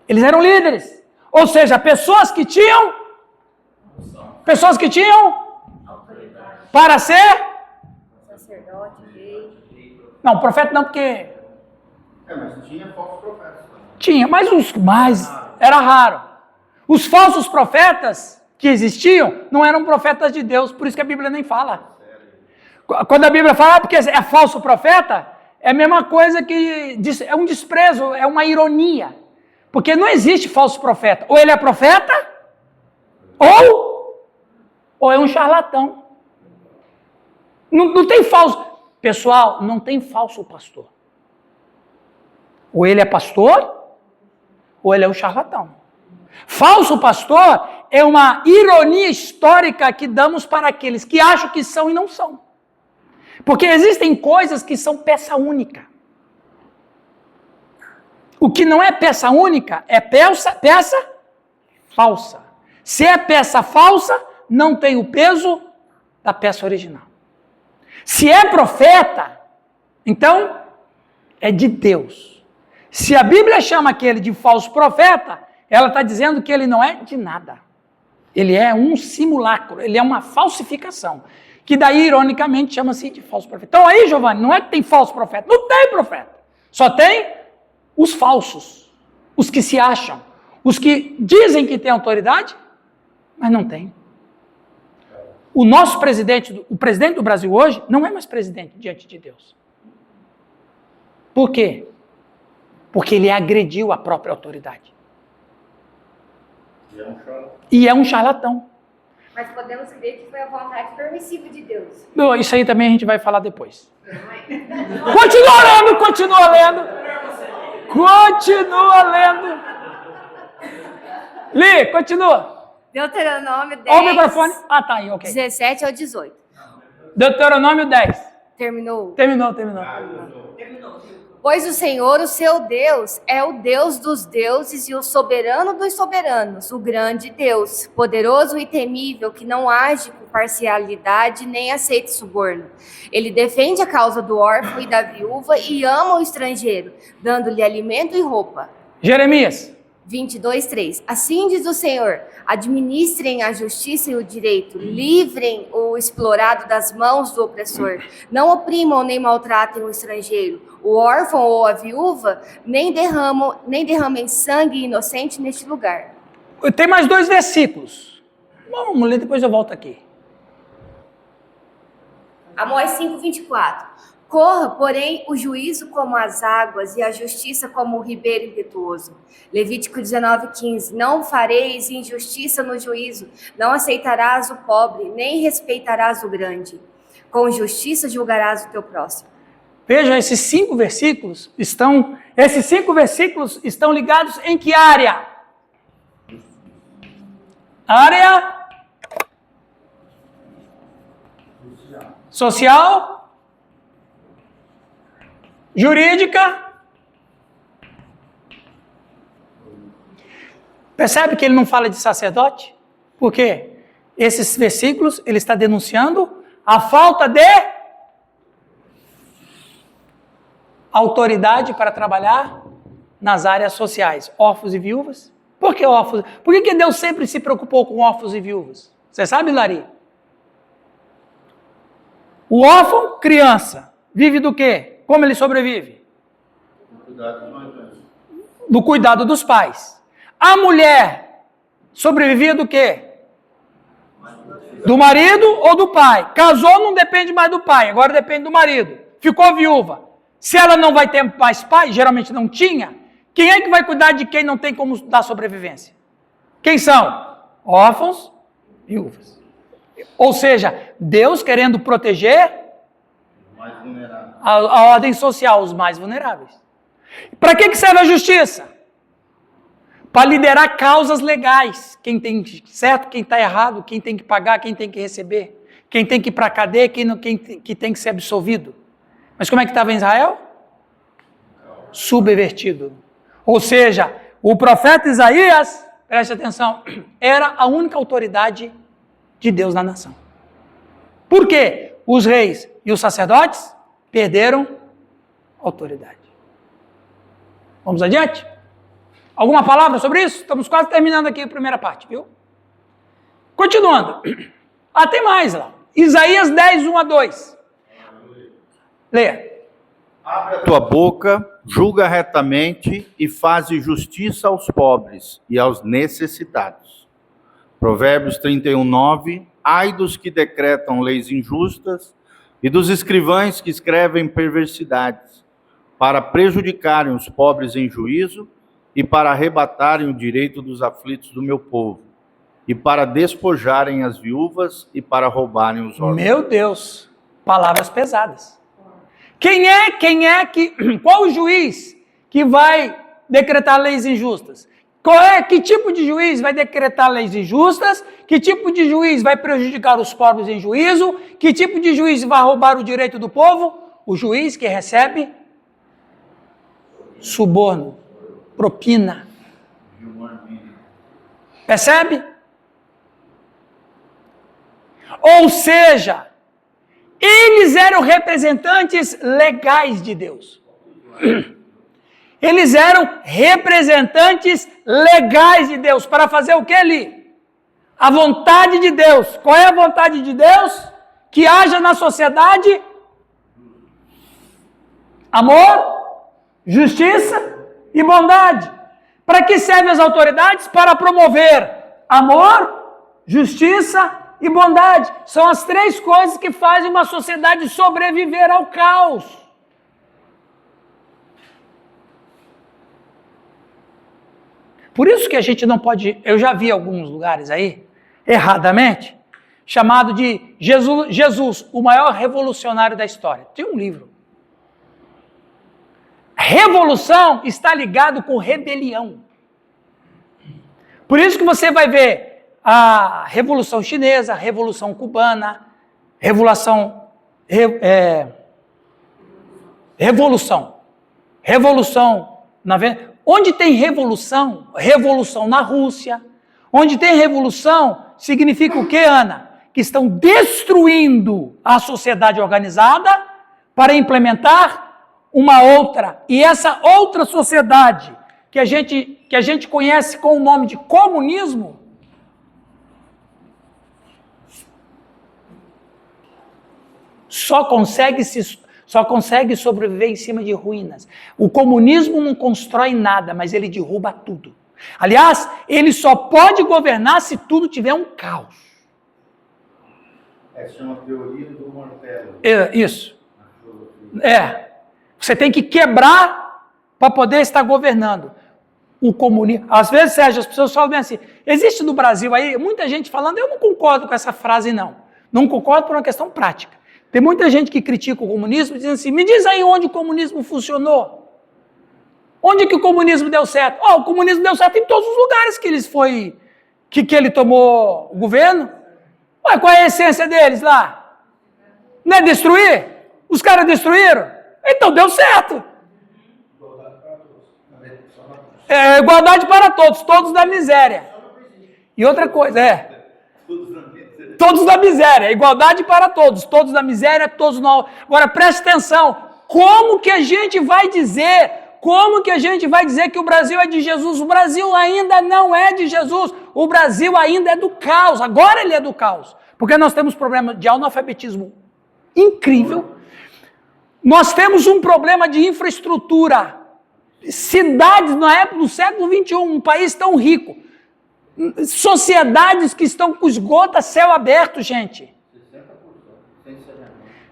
Eles eram líderes. Ou seja, pessoas que tinham para ser Sacerdote, rei. Não, profeta não, porque Mas tinha falsos profetas. tinha, mas os mais era raro. Os falsos profetas que existiam não eram profetas de Deus, por isso que a Bíblia nem fala. Quando a Bíblia fala porque é falso profeta, é a mesma coisa que é um desprezo, é uma ironia. Porque não existe falso profeta. Ou ele é profeta, ou é um charlatão. Não tem falso. Pessoal, não tem falso pastor. Ou ele é pastor, ou ele é um charlatão. Falso pastor é uma ironia histórica que damos para aqueles que acham que são e não são. Porque existem coisas que são peça única. O que não é peça única é peça falsa. Se é peça falsa, não tem o peso da peça original. Se é profeta, então é de Deus. Se a Bíblia chama aquele de falso profeta, ela está dizendo que ele não é de nada. Ele é um simulacro, ele é uma falsificação. Que daí, ironicamente, chama-se de falso profeta. Então aí, Giovanni, não é que tem falso profeta. Não tem profeta. Só tem os falsos. Os que se acham. Os que dizem que têm autoridade, mas não tem. O nosso presidente, o presidente do Brasil hoje, não é mais presidente diante de Deus. Por quê? Porque ele agrediu a própria autoridade. E é um charlatão. Mas podemos crer que foi a vontade permissiva de Deus. Não, isso aí também a gente vai falar depois. Continua lendo, continua lendo. Continua lendo. Lê, continua. Deuteronômio 10. Olha o microfone. Ah, tá aí, ok. 17 ao 18. Deuteronômio 10. Terminou? Terminou. Pois o Senhor, o seu Deus, é o Deus dos deuses e o soberano dos soberanos, o grande Deus, poderoso e temível, que não age com parcialidade nem aceita suborno. Ele defende a causa do órfão e da viúva e ama o estrangeiro, dando-lhe alimento e roupa. Jeremias. 22:3. Assim diz o Senhor: administrem a justiça e o direito, livrem o explorado das mãos do opressor, não oprimam nem maltratem o estrangeiro, o órfão ou a viúva, nem derramem sangue inocente neste lugar. Tem mais 2 versículos. Vamos ler, depois eu volto aqui. Amós 5:24. Corra, porém, o juízo como as águas e a justiça como o ribeiro impetuoso. Levítico 19:15. Não fareis injustiça no juízo, não aceitarás o pobre, nem respeitarás o grande. Com justiça julgarás o teu próximo. Veja, esses 5 versículos estão ligados em que área? Área social, jurídica. Percebe que ele não fala de sacerdote? Por quê? Esses versículos, ele está denunciando a falta de autoridade para trabalhar nas áreas sociais, órfãos e viúvas. Por que órfãos? Por que Deus sempre se preocupou com órfãos e viúvas? Você sabe, Lari? O órfão, criança, vive do quê? Como ele sobrevive? Do cuidado dos pais. A mulher sobrevivia do quê? Do marido ou do pai? Casou, não depende mais do pai, agora depende do marido. Ficou viúva. Se ela não vai ter mais pai, geralmente não tinha, quem é que vai cuidar de quem não tem como dar sobrevivência? Quem são? Órfãos, viúvas. Ou seja, Deus querendo proteger a ordem social, os mais vulneráveis. Para que serve a justiça? Para liderar causas legais. Quem tem certo, quem está errado, quem tem que pagar, quem tem que receber, quem tem que ir para a cadeia, quem tem que ser absolvido. Mas como é que estava em Israel? Subvertido. Ou seja, o profeta Isaías, preste atenção, era a única autoridade de Deus na nação. Por quê? Os reis e os sacerdotes perderam autoridade. Vamos adiante? Alguma palavra sobre isso? Estamos quase terminando aqui a primeira parte, viu? Continuando. Tem mais lá. Isaías 10, 1-2. Leia. Abre a tua boca, julga retamente e faze justiça aos pobres e aos necessitados. Provérbios 31:9. Ai dos que decretam leis injustas e dos escrivães que escrevem perversidades, para prejudicarem os pobres em juízo e para arrebatarem o direito dos aflitos do meu povo, e para despojarem as viúvas e para roubarem os órfãos. Meu Deus, palavras pesadas. Qual o juiz que vai decretar leis injustas? Que tipo de juiz vai decretar leis injustas? Que tipo de juiz vai prejudicar os pobres em juízo? Que tipo de juiz vai roubar o direito do povo? O juiz que recebe suborno, propina. Percebe? Ou seja, eles eram representantes legais de Deus. Eles eram representantes legais de Deus. Para fazer o que ali? A vontade de Deus. Qual é a vontade de Deus? Que haja na sociedade amor, justiça e bondade. Para que servem as autoridades? Para promover amor, justiça e bondade. São as três coisas que fazem uma sociedade sobreviver ao caos. Por isso que a gente não pode, eu já vi alguns lugares aí, erradamente, chamado de Jesus, o maior revolucionário da história. Tem um livro. Revolução está ligado com rebelião. Por isso que você vai ver a Revolução Chinesa, a Revolução Cubana, Revolução onde tem revolução, revolução na Rússia, onde tem revolução, significa o que, Ana? Que estão destruindo a sociedade organizada para implementar uma outra. E essa outra sociedade, que a gente conhece com o nome de comunismo, só consegue sobreviver em cima de ruínas. O comunismo não constrói nada, mas ele derruba tudo. Aliás, ele só pode governar se tudo tiver um caos. Essa é uma teoria do martelo. Isso. Você tem que quebrar para poder estar governando. O comunismo. Às vezes, Sérgio, as pessoas falam bem assim, existe no Brasil aí, muita gente falando, eu não concordo com essa frase não. Não concordo por uma questão prática. Tem muita gente que critica o comunismo dizendo assim, me diz aí onde o comunismo funcionou. Onde que o comunismo deu certo? O comunismo deu certo em todos os lugares que ele tomou o governo. Qual é a essência deles lá? Não é destruir? Os caras destruíram? Então deu certo. Igualdade para todos, todos da miséria. E outra coisa, todos da miséria, igualdade para todos, todos da miséria, todos não. Agora preste atenção, como que a gente vai dizer que o Brasil é de Jesus? O Brasil ainda não é de Jesus, o Brasil ainda é do caos, agora ele é do caos, porque nós temos problema de analfabetismo incrível, nós temos um problema de infraestrutura, cidades na época do século XXI, um país tão rico, sociedades que estão com esgoto a céu aberto, gente.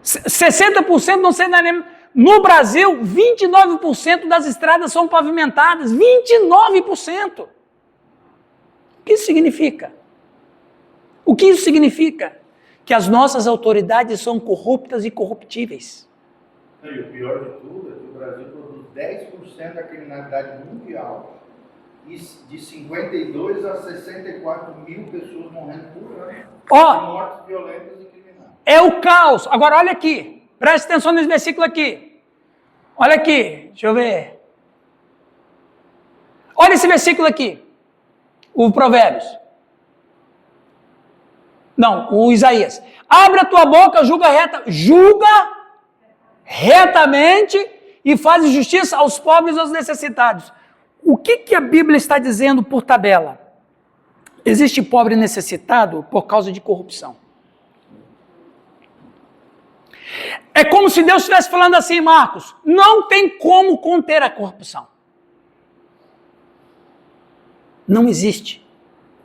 60% não sei nem. No Brasil, 29% das estradas são pavimentadas. 29%. O que isso significa? O que isso significa? Que as nossas autoridades são corruptas e corruptíveis. E o pior de tudo é que o Brasil produz 10% da criminalidade mundial. De 52 a 64 mil pessoas morrendo por ano. Mortes violentas e criminais. É o caos. Agora olha aqui. Preste atenção nesse versículo aqui. Olha aqui. Deixa eu ver. Olha esse versículo aqui. O Provérbios. Não, o Isaías. Abre a tua boca, julga retamente e faz justiça aos pobres e aos necessitados. O que a Bíblia está dizendo por tabela? Existe pobre necessitado por causa de corrupção. É como se Deus estivesse falando assim, Marcos, não tem como conter a corrupção. Não existe.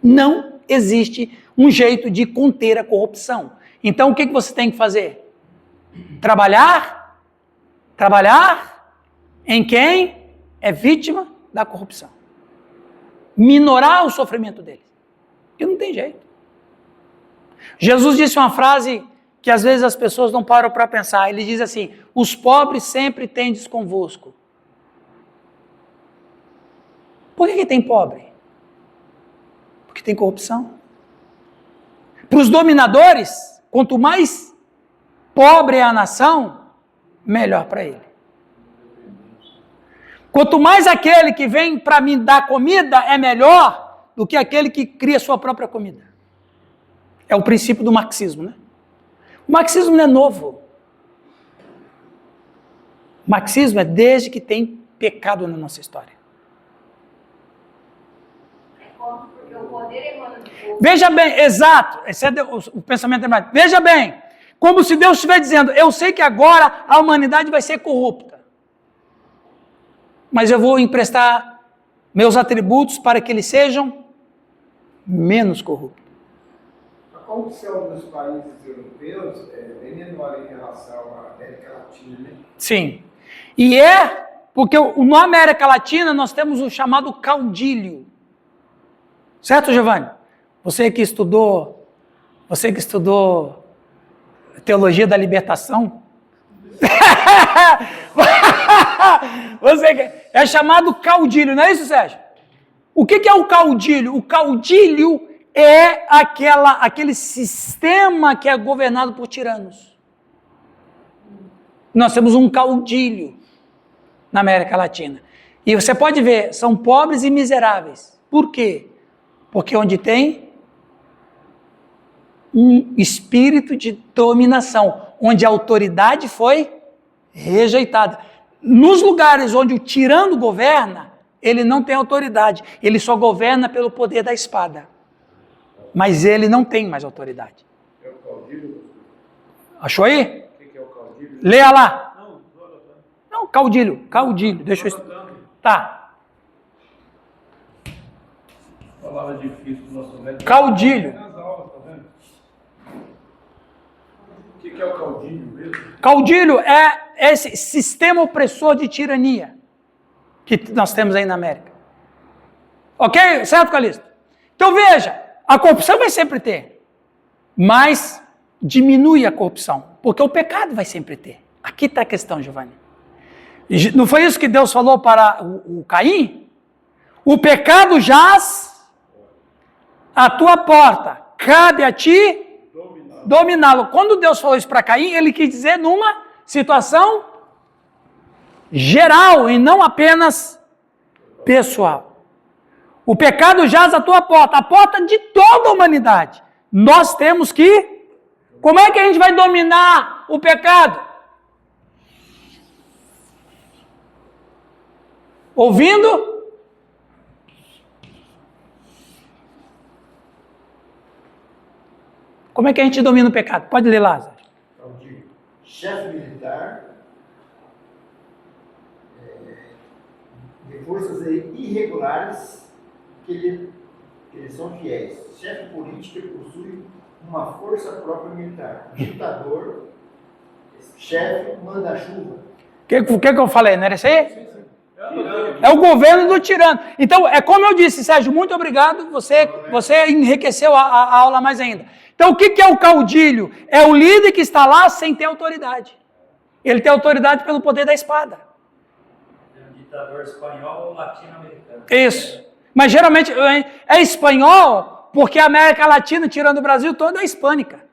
Não existe um jeito de conter a corrupção. Então, o que você tem que fazer? Trabalhar em quem é vítima da corrupção. Minorar o sofrimento deles. Porque não tem jeito. Jesus disse uma frase que às vezes as pessoas não param para pensar. Ele diz assim: os pobres sempre tendes convosco. Por que tem pobre? Porque tem corrupção. Para os dominadores, quanto mais pobre é a nação, melhor para ele. Quanto mais aquele que vem para me dar comida é melhor do que aquele que cria sua própria comida. É o princípio do marxismo, né? O marxismo não é novo. O marxismo é desde que tem pecado na nossa história. Porque o poder emana do povo. Veja bem, exato, esse é o pensamento demais. Veja bem, como se Deus estiver dizendo: eu sei que agora a humanidade vai ser corrupta, mas eu vou emprestar meus atributos para que eles sejam menos corruptos. A corrupção dos países europeus é bem menor em relação à América Latina, né? Sim, e porque na América Latina nós temos o chamado caudilho. Certo, Giovanni? Você que estudou teologia da libertação, é chamado caudilho, não é isso, Sérgio? O que é o caudilho? O caudilho é aquele sistema que é governado por tiranos. Nós temos um caudilho na América Latina. E você pode ver, são pobres e miseráveis. Por quê? Porque onde tem um espírito de dominação, onde a autoridade foi rejeitada. Nos lugares onde o tirano governa, ele não tem autoridade, ele só governa pelo poder da espada. Mas ele não tem mais autoridade. É o caudilho? Achou aí? O que é o caudilho? Leia lá. Não, estou anotando. Não, caudilho, deixa eu... Tá. Palavra difícil do nosso médico. Caudilho. Nas aulas, tá vendo? O que é o caudilho mesmo? Caudilho é esse sistema opressor de tirania que nós temos aí na América. Ok? Certo, Calixto? Então veja, a corrupção vai sempre ter, mas diminui a corrupção, porque o pecado vai sempre ter. Aqui está a questão, Giovanni. Não foi isso que Deus falou para o Caim? O pecado jaz à tua porta, cabe a ti dominá-lo. Quando Deus falou isso para Caim, ele quis dizer numa situação geral e não apenas pessoal. O pecado jaz à tua porta, a porta de toda a humanidade. Nós temos que... Como é que a gente vai dominar o pecado? Ouvindo? Como é que a gente domina o pecado? Pode ler, Lázaro. Chefe militar de forças irregulares que eles são fiéis. Chefe político que possui uma força própria militar. Ditador, chefe manda-chuva. O que eu falei? Não era isso aí? É o governo do tirano. Então, é como eu disse, Sérgio, muito obrigado. Você enriqueceu a aula mais ainda. Então, o que é o caudilho? É o líder que está lá sem ter autoridade. Ele tem autoridade pelo poder da espada. É um ditador espanhol ou latino-americano. Isso. Mas geralmente é espanhol porque a América Latina, tirando o Brasil todo, é hispânica.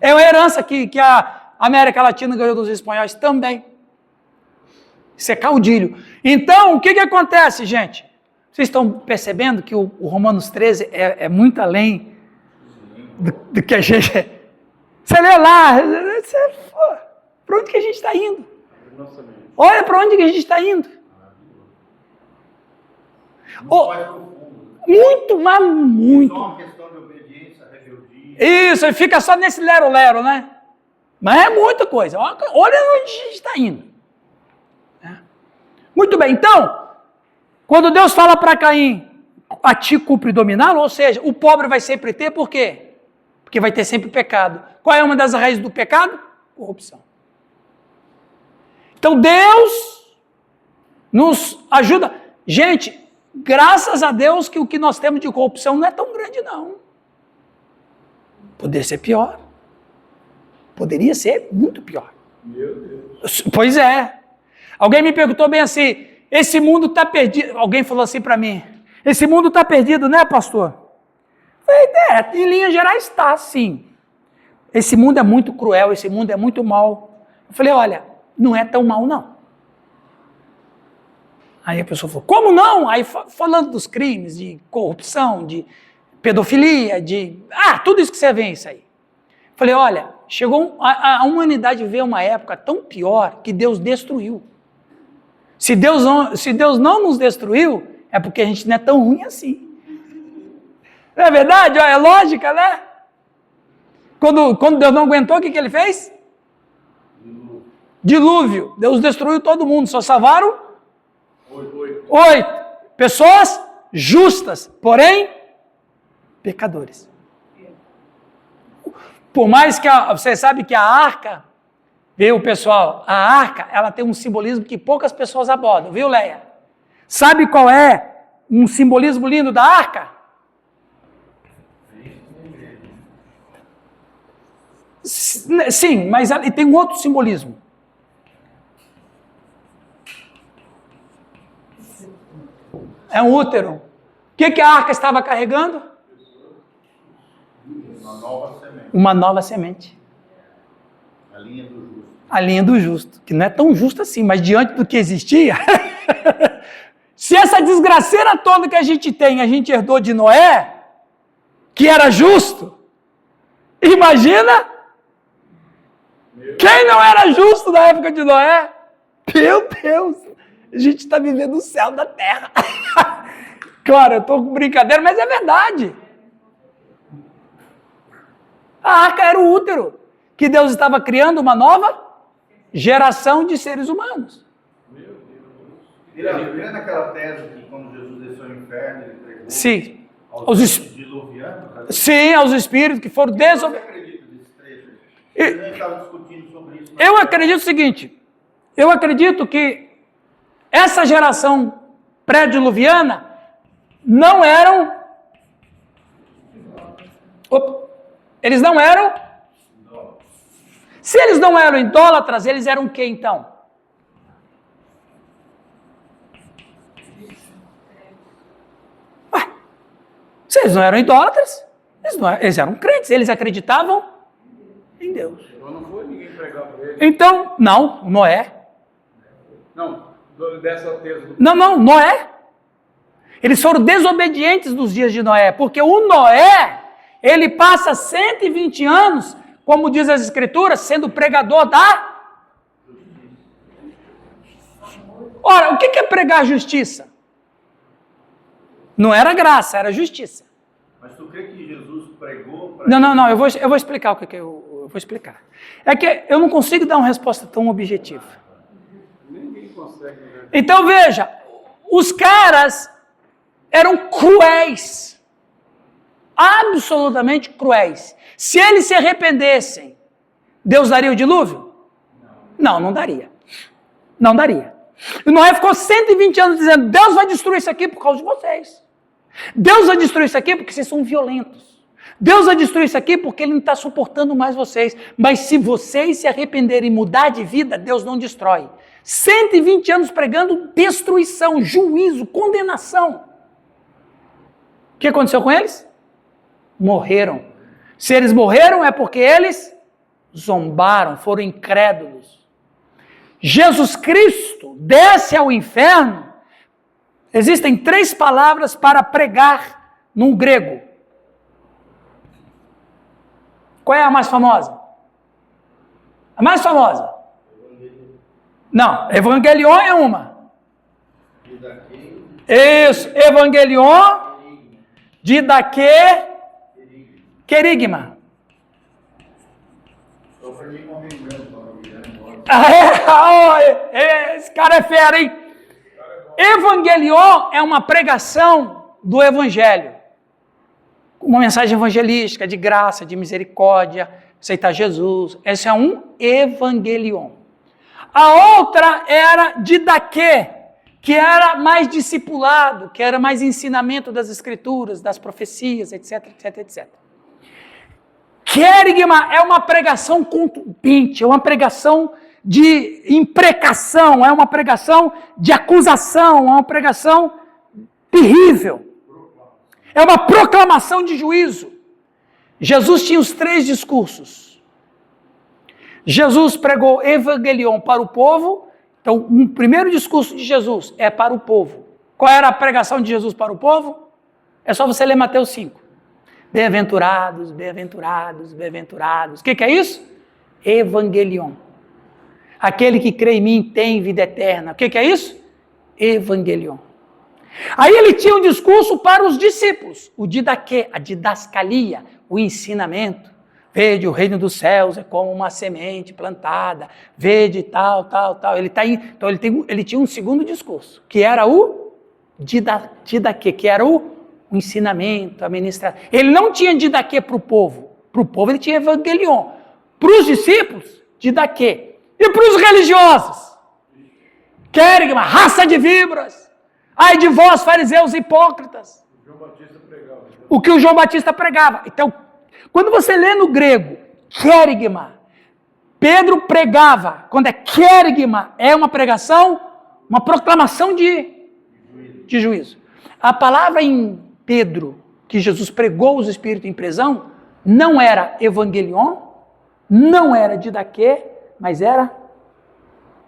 É uma herança que a América Latina ganhou dos espanhóis também. Isso é caudilho. Então, o que acontece, gente? Vocês estão percebendo que o Romanos 13 é muito além do que a gente... Você lê lá, para onde que a gente está indo? Olha para onde que a gente está indo. Muito, mas muito. Só uma questão de obediência, rebeldia. Isso, fica só nesse lero-lero, né? Mas é muita coisa. Olha onde a gente está indo. Muito bem, então, quando Deus fala para Caim, a ti cumpre dominá-lo, ou seja, o pobre vai sempre ter, por quê? Porque vai ter sempre pecado. Qual é uma das raízes do pecado? Corrupção. Então Deus nos ajuda. Gente, graças a Deus que o que nós temos de corrupção não é tão grande, não. Poderia ser pior. Poderia ser muito pior. Meu Deus. Pois é. Alguém me perguntou bem assim, esse mundo está perdido. Alguém falou assim para mim, esse mundo está perdido, né, pastor? Eu falei, em linhas gerais está, sim. Esse mundo é muito cruel, esse mundo é muito mau. Eu falei, olha, não é tão mau, não. Aí a pessoa falou, como não? Aí falando dos crimes, de corrupção, de pedofilia, tudo isso que você vê isso aí. Eu falei, olha, a humanidade veio uma época tão pior que Deus destruiu. Se Deus não nos destruiu, é porque a gente não é tão ruim assim. Não é verdade? É lógica, né? Quando Deus não aguentou, o que ele fez? Dilúvio. Deus destruiu todo mundo, só salvaram 8 pessoas justas, porém pecadores. Por mais que você sabe que a arca, viu, pessoal? A arca, ela tem um simbolismo que poucas pessoas abordam, viu, Leia? Sabe qual é um simbolismo lindo da arca? Sim, mas tem um outro simbolismo. É um útero. O que a arca estava carregando? Uma nova semente. A linha do justo. A linha do justo, que não é tão justa assim, mas diante do que existia, se essa desgraceira toda que a gente herdou de Noé, que era justo, imagina quem não era justo na época de Noé. Meu Deus, a gente está vivendo o céu da terra. Claro, eu estou com brincadeira, mas é verdade. A arca era o útero, que Deus estava criando uma nova geração de seres humanos. Vira naquela tese que quando Jesus desceu ao inferno, ele pregou Sim. aos diluvianos? Sim, aos espíritos que foram desobedientes. Você acredita nesse trecho? A gente estava discutindo sobre isso. Eu acredito o seguinte, eu acredito que essa geração pré-diluviana não eram... Eles não eram... Se eles não eram idólatras, eles eram o que então? Se eles não eram idólatras, eles eram crentes, eles acreditavam em Deus. Então não foi ninguém pregar para ele. Então, não, Noé. Não, dessa tese do... Não, Noé. Eles foram desobedientes nos dias de Noé, porque o Noé, ele passa 120 anos, como diz as Escrituras, sendo pregador da... Ora, o que é pregar justiça? Não era graça, era justiça. Mas tu crê que Jesus pregou para... Não, eu vou explicar o que eu vou explicar. É que eu não consigo dar uma resposta tão objetiva. Ninguém consegue, né? Então veja, os caras eram cruéis, absolutamente cruéis. Se eles se arrependessem, Deus daria o dilúvio? Não daria. Não daria. E Noé ficou 120 anos dizendo, Deus vai destruir isso aqui por causa de vocês. Deus vai destruir isso aqui porque vocês são violentos. Deus vai destruir isso aqui porque Ele não está suportando mais vocês. Mas se vocês se arrependerem e mudar de vida, Deus não destrói. 120 anos pregando destruição, juízo, condenação. O que aconteceu com eles? Morreram. Se eles morreram é porque eles zombaram, foram incrédulos. Jesus Cristo desce ao inferno. Existem 3 palavras para pregar no grego. Qual é a mais famosa? A mais famosa? Não, evangelion é uma. Isso, evangelion, didaque, querigma. Esse cara é fera, hein? Evangelion é uma pregação do Evangelho. Uma mensagem evangelística, de graça, de misericórdia, aceitar Jesus. Esse é um evangelion. A outra era didaquê, que era mais discipulado, que era mais ensinamento das escrituras, das profecias, etc, etc, etc. Querigma é uma pregação contundente, é uma pregação de imprecação, é uma pregação de acusação, é uma pregação terrível. É uma proclamação de juízo. Jesus tinha os 3 discursos. Jesus pregou evangelion para o povo. Então, o primeiro discurso de Jesus é para o povo. Qual era a pregação de Jesus para o povo? É só você ler Mateus 5. Bem-aventurados, bem-aventurados, bem-aventurados. O que é isso? Evangelion. Aquele que crê em mim tem vida eterna. O que é isso? Evangelion. Aí ele tinha um discurso para os discípulos. O didaquê, a didascalia, o ensinamento. Vede, o reino dos céus é como uma semente plantada. Vede, tal, tal, tal. Então ele tinha um segundo discurso, que era o didaquê, que era o ensinamento, a ministração. Ele não tinha didaquê para o povo. Para o povo ele tinha evangelion. Para os discípulos, didaquê. E para os religiosos? Querigma, raça de víboras. Ai de vós, fariseus hipócritas. O que o João Batista pregava. Então, quando você lê no grego, querigma, Pedro pregava. Quando é querigma, é uma pregação, uma proclamação de juízo. A palavra em Pedro, que Jesus pregou os espíritos em prisão, não era evangelion, não era didaquê, mas era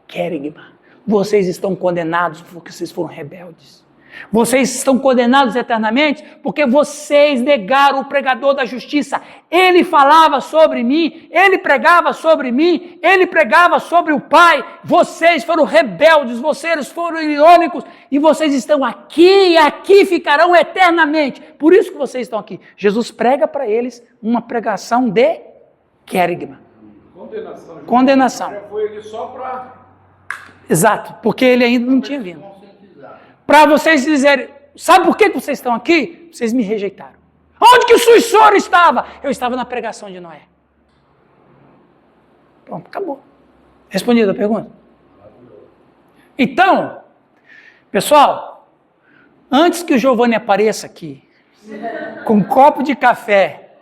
querigma. Vocês estão condenados porque vocês foram rebeldes. Vocês estão condenados eternamente porque vocês negaram o pregador da justiça. Ele falava sobre mim, ele pregava sobre mim, ele pregava sobre o Pai. Vocês foram rebeldes, vocês foram irônicos e vocês estão aqui e aqui ficarão eternamente. Por isso que vocês estão aqui. Jesus prega para eles uma pregação de querigma. Condenação. Já foi ele só para... Exato, porque ele ainda não tinha vindo. Para vocês dizerem, sabe por que vocês estão aqui? Vocês me rejeitaram. Onde que o sucessor estava? Eu estava na pregação de Noé. Pronto, acabou. Respondida a pergunta? Então, pessoal, antes que o Giovanni apareça aqui, com um copo de café,